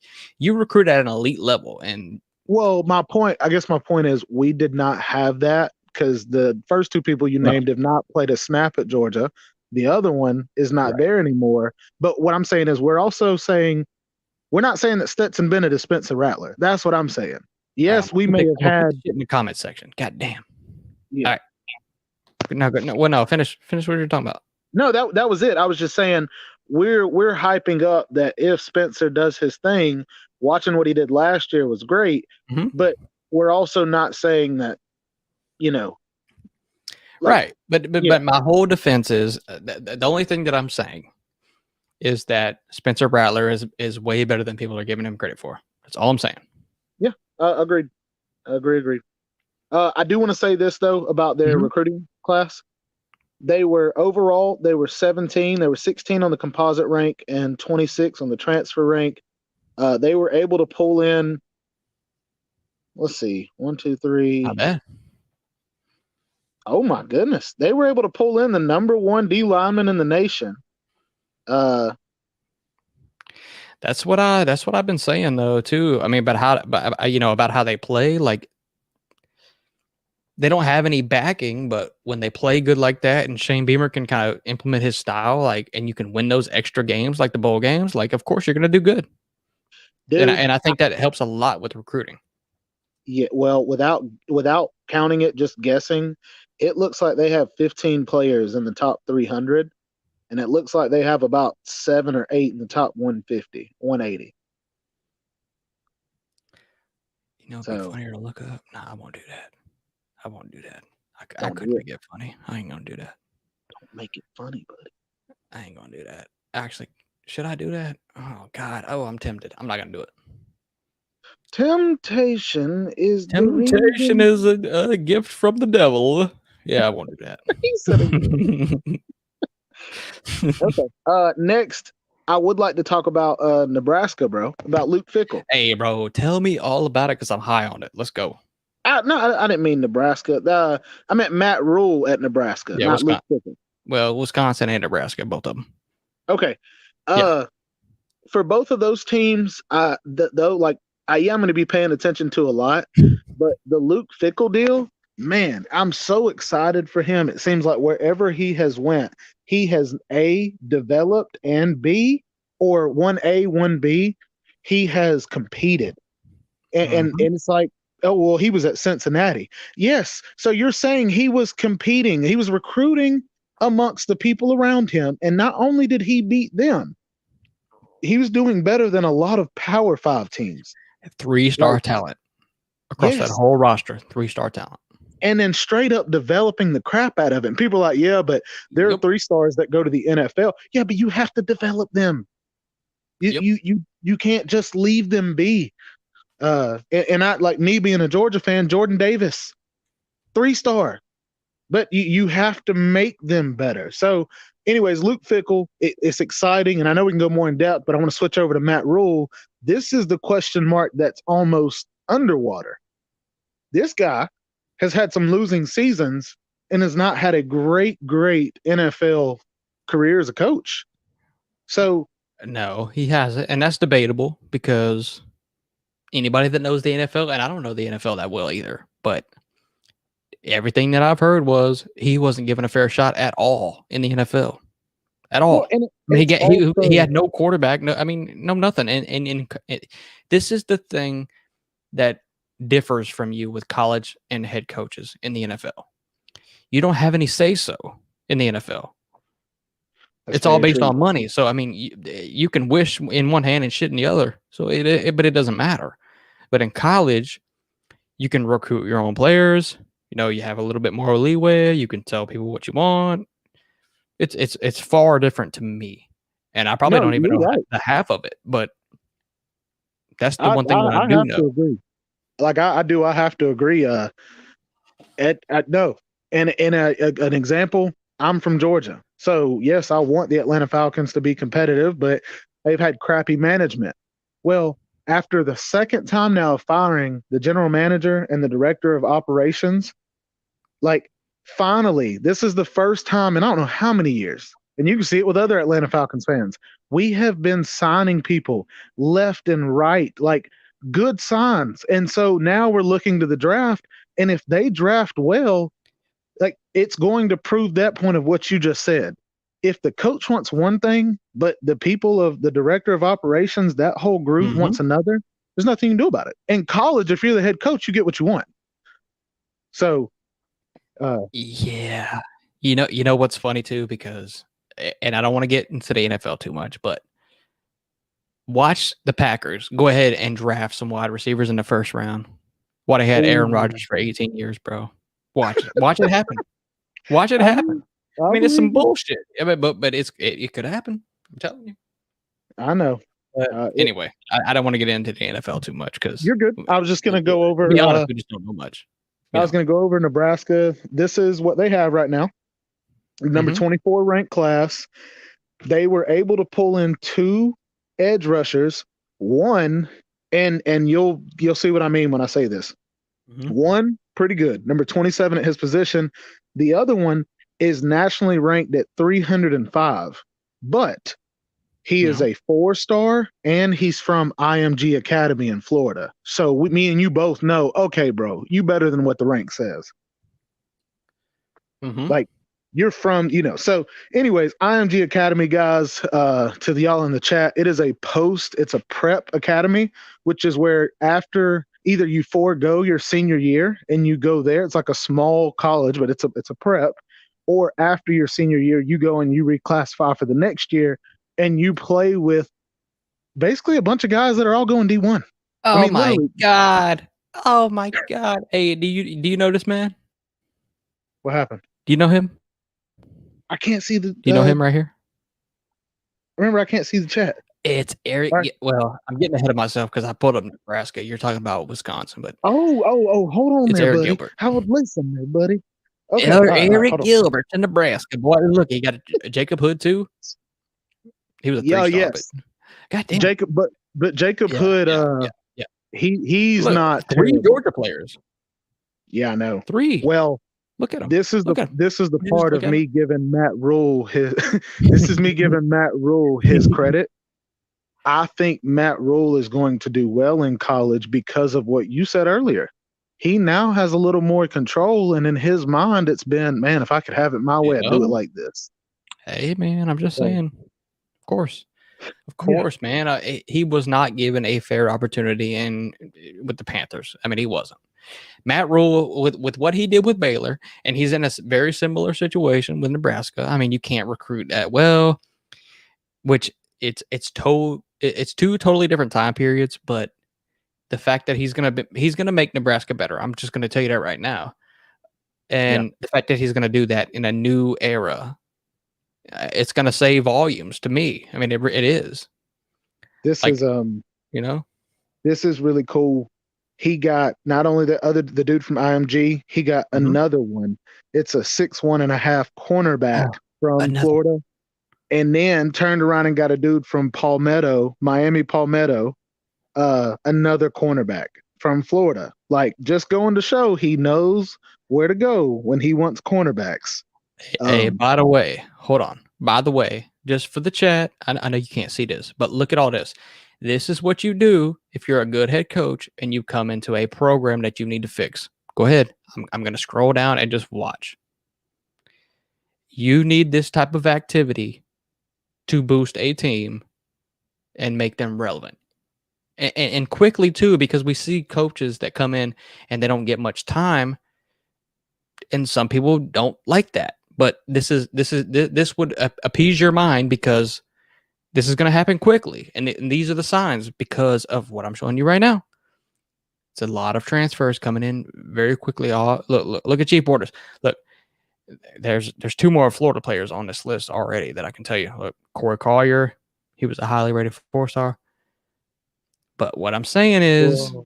recruit at an elite level. And my point is we did not have that because the first two people you named have not played a snap at Georgia. The other one is not there anymore. But what I'm saying is we're also saying. We're not saying that Stetson Bennett is Spencer Rattler. That's what I'm saying. Yes, we may have had shit in the comment section. God damn. Yeah. All right. No. Finish what you're talking about. No, that was it. I was just saying we're hyping up that if Spencer does his thing, watching what he did last year was great. Mm-hmm. But we're also not saying that, right. But my whole defense is the only thing that I'm saying is that Spencer Rattler is way better than people are giving him credit for. That's all I'm saying. Yeah, agreed. Agreed. I do want to say this, though, about their recruiting class. They were 17. They were 16 on the composite rank and 26 on the transfer rank. They were able to pull in, let's see, 1, 2, 3. Not bad. Oh, my goodness. They were able to pull in the number 1 D lineman in the nation. That's what I've been saying though too. I mean, about how they play. Like, they don't have any backing, but when they play good like that, and Shane Beamer can kind of implement his style, like, and you can win those extra games, like the bowl games, like, of course you're going to do good. Dude, and I think that helps a lot with recruiting. Yeah, well, without counting it, just guessing, it looks like they have 15 players in the top 300. And it looks like they have about 7 or 8 in the top 150, 180. It'd be funnier to look up. Nah, I won't do that. I couldn't make it funny. I ain't gonna do that. Don't make it funny, buddy. I ain't gonna do that. Actually, should I do that? Oh God. Oh, I'm tempted. I'm not gonna do it. Temptation is a gift from the devil. Yeah, I won't do that. He said it. Okay. Next, I would like to talk about Nebraska, bro. About Luke Fickell. Hey, bro, tell me all about it because I'm high on it. Let's go. I didn't mean Nebraska. I meant Matt Rule at Nebraska, not Luke Fickell. Well, Wisconsin and Nebraska, both of them. Okay. For both of those teams, I am going to be paying attention to a lot, but the Luke Fickell deal, man, I'm so excited for him. It seems like wherever he has went, he has A, developed, and B, or 1A, 1B, he has competed. And it's like, oh well, he was at Cincinnati. Yes, so you're saying he was competing, he was recruiting amongst the people around him, and not only did he beat them, he was doing better than a lot of Power Five teams. 3-star talent across that Yes, whole roster. 3-star talent. and then straight up developing the crap out of it. And people are like, yeah, but there are 3-stars that go to the NFL. Yeah, but you have to develop them. You can't just leave them be. And I, like me being a Georgia fan, Jordan Davis, 3-star, but you have to make them better. So, anyways, Luke Fickell, it's exciting, and I know we can go more in depth, but I want to switch over to Matt Rule. This is the question mark that's almost underwater. This guy has had some losing seasons and has not had a great NFL career as a coach. So no, he hasn't, and that's debatable because anybody that knows the NFL, and I don't know the NFL that well either, but everything that I've heard was he wasn't given a fair shot at all in the NFL. At all. Well, I mean, he had no quarterback. No, I mean, no nothing. And this is the thing that differs from you with college and head coaches in the NFL. You don't have any say so in the NFL. It's all based on money. So I mean, you can wish in one hand and shit in the other. So but it doesn't matter. But in college, you can recruit your own players. You know, you have a little bit more leeway. You can tell people what you want. It's far different to me, and I probably don't even know the half of it. But that's the one thing that I do have know. To agree. Like I do. I have to agree. No. And an example, I'm from Georgia. So, yes, I want the Atlanta Falcons to be competitive, but they've had crappy management. Well, after the second time now of firing the general manager and the director of operations, like, finally, this is the first time in I don't know how many years, and you can see it with other Atlanta Falcons fans, we have been signing people left and right, like good signs. And so now we're looking to the draft, and if they draft well, like it's going to prove that point of what you just said. If the coach wants one thing, but the people of the director of operations, that whole group wants another, there's nothing you can do about it. In college, if you're the head coach, you get what you want. So, yeah, you know what's funny too, because, and I don't want to get into the NFL too much, but watch the Packers go ahead and draft some wide receivers in the first round. Why they had Aaron Rodgers for 18 years, bro. Watch it happen. Watch it happen. I mean, it's some bullshit. I mean, but it could happen. I'm telling you. I know. Anyway, I don't want to get into the NFL too much because you're good. I was just going to go over. To be honest, we just don't know much. I was going to go over Nebraska. This is what they have right now. Number 24 ranked class. They were able to pull in 2 edge rushers. One, and you'll see what I mean when I say this. One, pretty good, number 27 at his position. The other one is nationally ranked at 305, but he is a 4-star and he's from IMG Academy in Florida. So me and you both know, okay, bro, you better than what the rank says. Like you're from, so anyways, IMG Academy guys, to the y'all in the chat, it's a prep academy, which is where after either you forego your senior year and you go there, it's like a small college, but it's a prep, or after your senior year, you go and you reclassify for the next year and you play with basically a bunch of guys that are all going D1. Oh my God. Oh my God. Hey, do you know this man? What happened? Do you know him? I can't see the. Do you know him right here? Remember, I can't see the chat. It's Eric. Right. Well, I'm getting ahead of myself because I pulled up Nebraska. You're talking about Wisconsin, but hold on, it's there, Eric buddy. Gilbert. Listen there, buddy. Okay, Eric Gilbert in Nebraska. Boy, look, he got a Jacob Hood too. He was a 3-star. Yes. God damn. Jacob, but Jacob Hood. He's look, not 3 Georgia players. Yeah, I know. 3. Well, look at him. This is the part of me giving Matt Rule his. This is me giving Matt Rule his credit. I think Matt Rule is going to do well in college because of what you said earlier. He now has a little more control, and in his mind, it's been, if I could have it my way, I'd do it like this. Hey, man, I'm just saying. Of course. Of Yeah, course, man. He was not given a fair opportunity with the Panthers. I mean, he wasn't. Matt Rule with what he did with Baylor, and he's in a very similar situation with Nebraska. I mean, you can't recruit that well, which it's two totally different time periods, but the fact that he's gonna make Nebraska better. I'm just gonna tell you that right now. yeah. And the fact that he's gonna do that in a new era, it's gonna say volumes to me. I mean, it is This is like you know. this is really cool. He got not only the dude from IMG, he got Mhm. another one. It's a 6'1.5" cornerback Oh, from another Florida, and then turned around and got a dude from Palmetto, Miami Palmetto, another cornerback from Florida. Like just going to show he knows where to go when he wants cornerbacks. Hey, Um, by the way, hold on. By the way, just for the chat, I know you can't see this, but look at all this. This is what you do if you're a good head coach and you come into a program that you need to fix. Go ahead. I'm going to scroll down and just watch. You need this type of activity to boost a team and make them relevant. And quickly, too, because we see coaches that come in and they don't get much time, and some people don't like that. But this would appease your mind because this is going to happen quickly, and these are the signs because of what I'm showing you right now. It's a lot of transfers coming in very quickly. All look at Chief Borders. Look, there's two more Florida players on this list already that I can tell you. Look, Corey Collier, he was a highly rated 4-star. But what I'm saying is, well,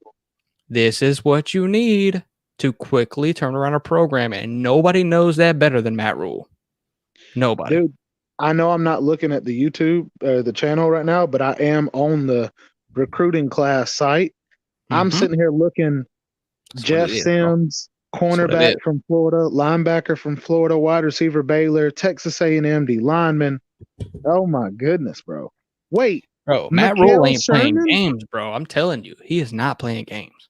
this is what you need to quickly turn around a program, and nobody knows that better than Matt Rule. Nobody. dude, I know I'm not looking at the YouTube the channel right now, but I am on the recruiting class site. I'm Mm-hmm. sitting here looking That's what Jeff it is, bro. Sims, That's what it is, cornerback from Florida, linebacker from Florida, wide receiver Baylor, Texas A&M D lineman. Oh my goodness, bro. Wait, bro. Matt Rule Mikael ain't playing Sherman? games, bro. I'm telling you, he is not playing games.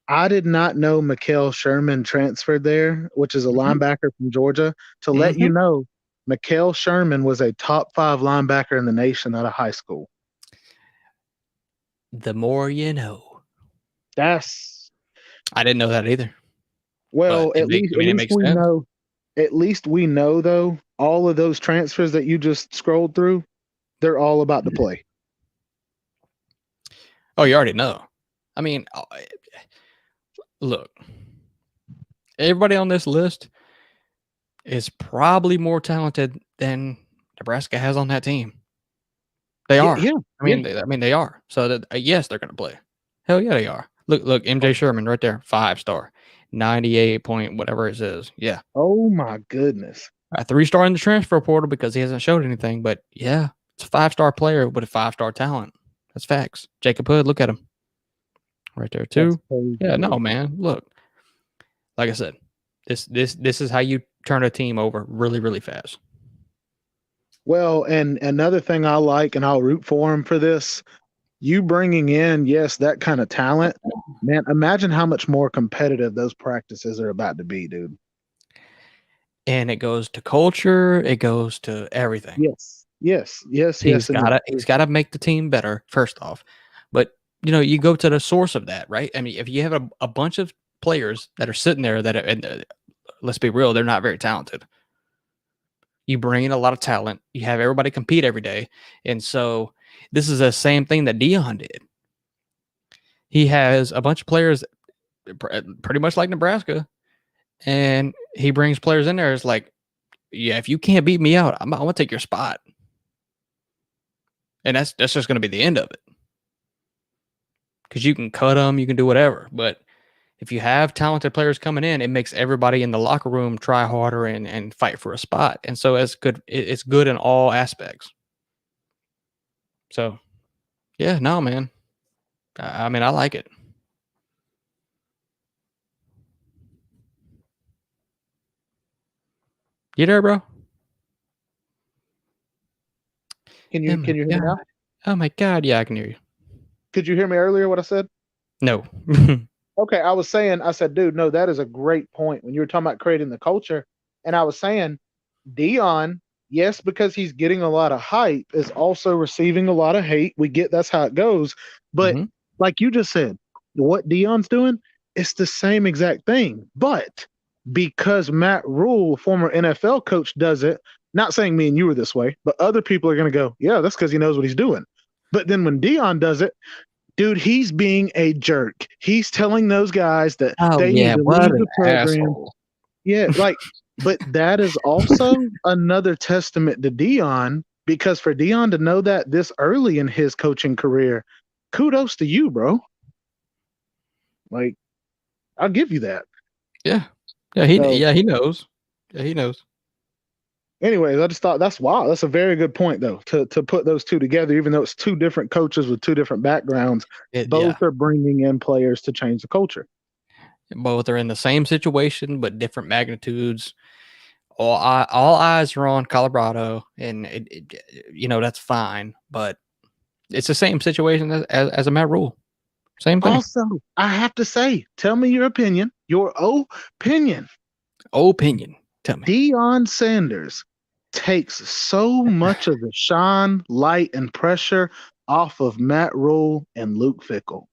I did not know Mikael Sherman transferred there, which is a Mm-hmm. linebacker from Georgia. To let Mm-hmm. you know, Mikael Sherman was a top 5 linebacker in the nation out of high school. The more you know. That's I didn't know that either, but well, I mean, it makes sense. at least we know though, all of those transfers that you just scrolled through, they're all about to play. Oh, you already know. I mean, look, everybody on this list is probably more talented than Nebraska has on that team. They Yeah, are. yeah, yeah. I mean, they are. So that yes, they're going to play. Hell yeah, they are. Look, MJ Oh, Sherman right there, 5-star, 98 point whatever it says. Yeah, oh my goodness. a 3-star in the transfer portal because he hasn't showed anything. But yeah, it's a 5-star player with a 5-star talent. That's facts. Jacob Hood, look at him right there That's too. crazy, Yeah, no dude. man. Look, like I said, this is how you turn a team over really fast. Well, and another thing I like, and I'll root for him for this, you bringing in, yes, that kind of talent, man, imagine how much more competitive those practices are about to be, dude. And it goes to culture. It goes to everything. Yes, yes, yes, yes, and yes. He's gotta make the team better, first off. But, you go to the source of that, right? I mean, if you have a bunch of players that are sitting there that are and, let's be real, they're not very talented. You bring in a lot of talent, you have everybody compete every day, and so this is the same thing that Dion did. He has a bunch of players pretty much like Nebraska, and he brings players in there, it's like, "Yeah, if you can't beat me out, Imma take your spot." And that's just gonna be the end of it. Because you can cut them, you can do whatever. But if you have talented players coming in, it makes everybody in the locker room try harder and fight for a spot. And so it's good. It's good in all aspects. So yeah, no, man. I mean, I like it. You there, bro? Oh my Can you hear me god. now? Oh my god. Yeah, I can hear you. Could you hear me earlier what I said? No. Okay, I said, dude, no, that is a great point when you were talking about creating the culture. And I was saying, Dion yes, because he's getting a lot of hype, is also receiving a lot of hate. We get that's how it goes. But Mm-hmm. like you just said, what Dion's doing, it's the same exact thing. But because Matt Rule, former NFL coach, does it, not saying me and you were this way, but other people are going to go, yeah, that's because he knows what he's doing. But then when Dion does it, dude, he's being a jerk. He's telling those guys that Oh they need yeah, to what leave an the program. asshole. Yeah, like, but that is also another testament to Dion because for Dion to know that this early in his coaching career, kudos to you, bro. Like, I'll give you that. Yeah, So, he knows. Yeah, he knows. anyways, I just thought that's wow. That's a very good point, though, to put those two together, even though it's two different coaches with two different backgrounds, both Yeah, are bringing in players to change the culture. both are in the same situation but different magnitudes. All eyes are on Colorado, and that's fine. But it's the same situation as a Matt Rule. Same thing. Also, I have to say, tell me your opinion. Your opinion. Opinion. Tell me. Deion Sanders takes so much of the shine, light, and pressure off of Matt Rule and Luke Fickle.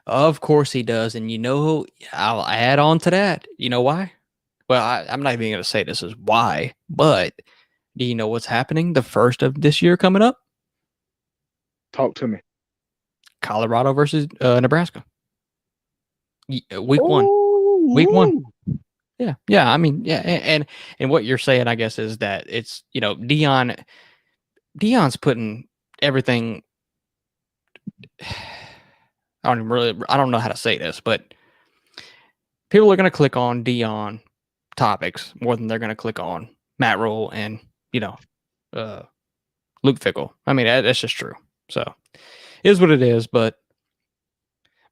Of course he does, and I'll add on to that. You know why? Well, I'm not even going to say this is why, but do you know what's happening the first of this year coming up? Talk to me. Colorado versus Nebraska. Week one. Week one. Ooh, Yeah, yeah. I mean, yeah, and what you're saying, I guess, is that it's Dion's putting everything. I don't know how to say this, but people are going to click on Dion topics more than they're going to click on Matt Rule and uh, Luke Fickle. I mean, that's just true. So, it is what it is. But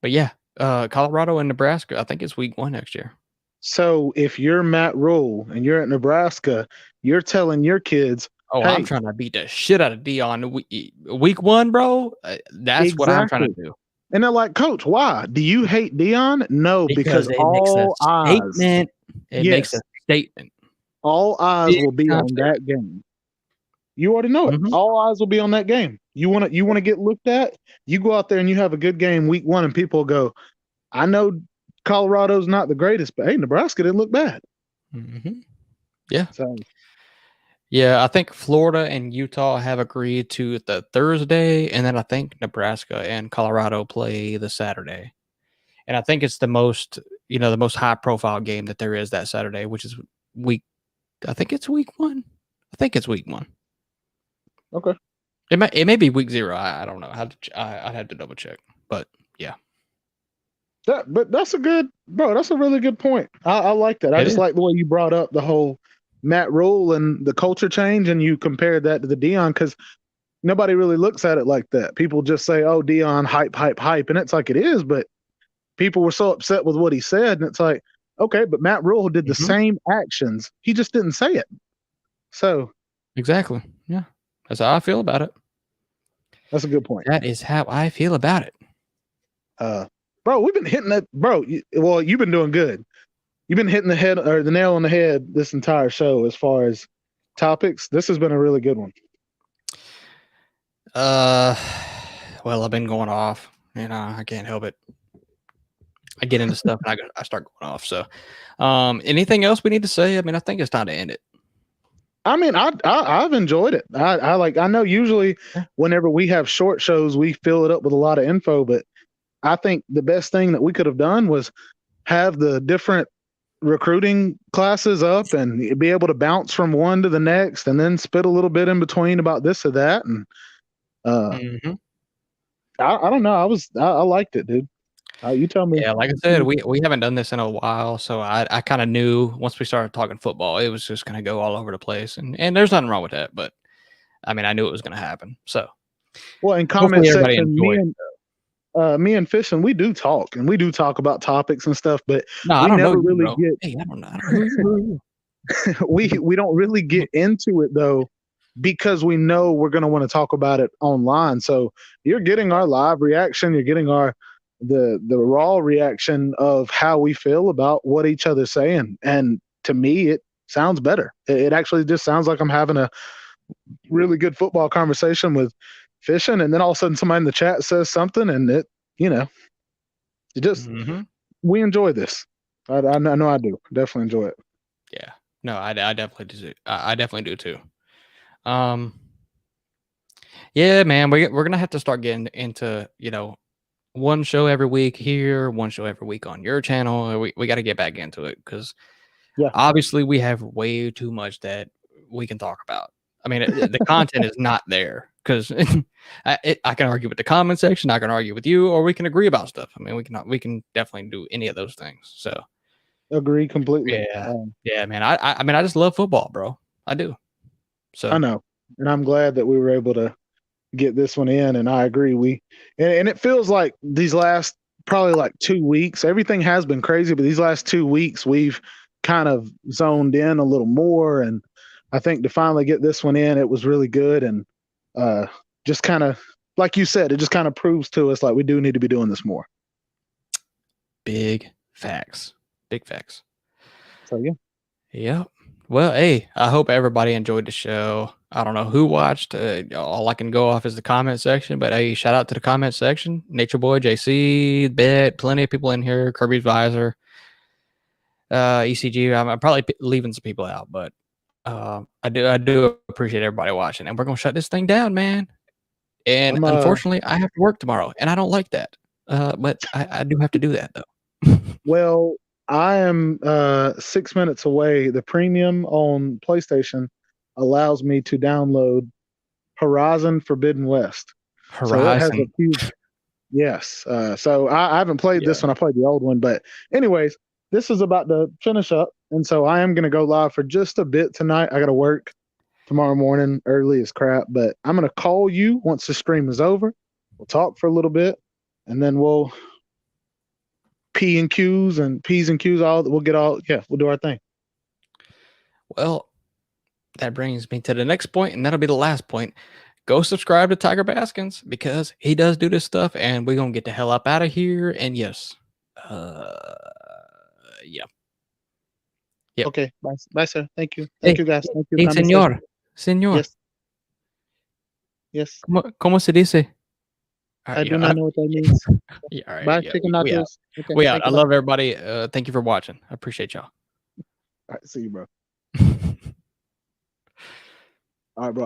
yeah, Colorado and Nebraska. I think it's week 1 next year. so if you're Matt Rule and you're at Nebraska, you're telling your kids, Oh, hey, I'm trying to beat the shit out of Dion week 1, bro. That's what I'm trying to exactly. do. And they're like, Coach, why? Do you hate Dion? No, because Because it makes a all eyes, statement. It makes yes, a statement. all eyes Big will be time on statement. that game. You already know it. Mhm. All eyes will be on that game. You want to get looked at. You go out there and you have a good game week 1, and people go, I know Colorado's not the greatest, but hey, Nebraska didn't look bad. Mhm. Yeah. So Yeah, I think Florida and Utah have agreed to the Thursday, and then I think Nebraska and Colorado play the Saturday. And I think it's the most high profile game that there is that Saturday, which is week I think it's week 1. I think it's week 1. okay, It may be week 0. I don't know. I'd have to double check. But yeah. but that's a good bro. That's a really good point. I like that. I It just is. like the way you brought up the whole Matt Rule and the culture change, and you compared that to the Dion because nobody really looks at it like that. People just say, "Oh, Dion, hype, hype, hype," and it's like it is, but people were so upset with what he said, and it's like, okay, but Matt Rule did the Mhm. same actions. He just didn't say it. So Exactly. Yeah. That's how I feel about it. that's a good point. That is how I feel about it. Uh, bro, we've been hitting that, bro. Well, you've been doing good. You've been hitting the head or the nail on the head this entire show as far as topics. This has been a really good one. Uh, well, I've been going off. I can't help it. I get into stuff and I start going off. So, anything else we need to say? I mean, I think it's time to end it. I mean, I've enjoyed it. I know usually Yeah. whenever we have short shows, we fill it up with a lot of info, but I think the best thing that we could have done was have the different recruiting classes up and be able to bounce from one to the next and then spit a little bit in between about this or that. And uh, Mhm. I don't know. I liked it, dude. You tell me. Yeah, like I said, we haven't done this in a while, so I kind of knew once we started talking football, it was just gonna go all over the place, and there's nothing wrong with that. But I mean, I knew it was gonna happen. So Well, in comment hopefully everybody section, enjoyed. me and Fishing, we do talk and we do talk about topics and stuff, but No, I we don't know never you, really bro. get Hey, I don't know. I don't know who you. we don't really get into it though because we know we're going to want to talk about it online. So you're getting our live reaction, you're getting our the raw reaction of how we feel about what each other's saying. And to me, sounds better. It actually just sounds like I'm having a really good football conversation with fishing, and then all of a sudden somebody in the chat says something, and it just we enjoy this. I know I do. Definitely enjoy it. Yeah. No, I definitely do. I definitely do too. Yeah, man, we're gonna have to start getting into one show every week here, one show every week on your channel. We got to get back into it because obviously we have way too much that we can talk about. I mean, the content is not there because I can argue with the comment section, I can argue with you, or we can agree about stuff. I mean, we can definitely do any of those things. So agree completely. Yeah, man. I mean, I just love football, bro. I do. So I know, and I'm glad that we were able to get this one in. And I agree. And it feels like these last probably like 2 weeks, everything has been crazy, but these last 2 weeks we've kind of zoned in a little more. And I think to finally get this one in, it was really good. And just kind of, like you said, it just kind of proves to us like we do need to be doing this more. Big facts. So yeah. Yep. Well, hey, I hope everybody enjoyed the show. I don't know who watched. All I can go off is the comment section, but hey, shout out to the comment section. Nature Boy, JC, Bet, plenty of people in here. Kirby's Visor, ECG. I'm probably leaving some people out, but I do appreciate everybody watching, and we're gonna shut this thing down, man. And unfortunately, I have to work tomorrow, and I don't like that. But I do have to do that though. Well, I am 6 minutes away. The premium on PlayStation allows me to download Horizon Forbidden West. Horizon. So it has a few. Yes. So I haven't played this one. I played the old one. But anyways, this is about to finish up. And so I am going to go live for just a bit tonight. I got to work tomorrow morning early as crap. But I'm going to call you once the stream is over. We'll talk for a little bit. And then we'll P's and Q's, we'll do our thing. Well, that brings me to the next point, and that'll be the last point. Go subscribe to Tiger Baskins because he does do this stuff, and we're gonna get the hell up out of here. And yes, yeah. Yep. Okay, bye, sir. Thank you. Thank you, guys. Thank you. Hey, señor. Yes. ¿Cómo se dice? I do not know what that means. Yeah, all right. Bye, chicken nachos. Okay, I love everybody. Thank you for watching. I appreciate y'all. All right, see you, bro. All right, bro.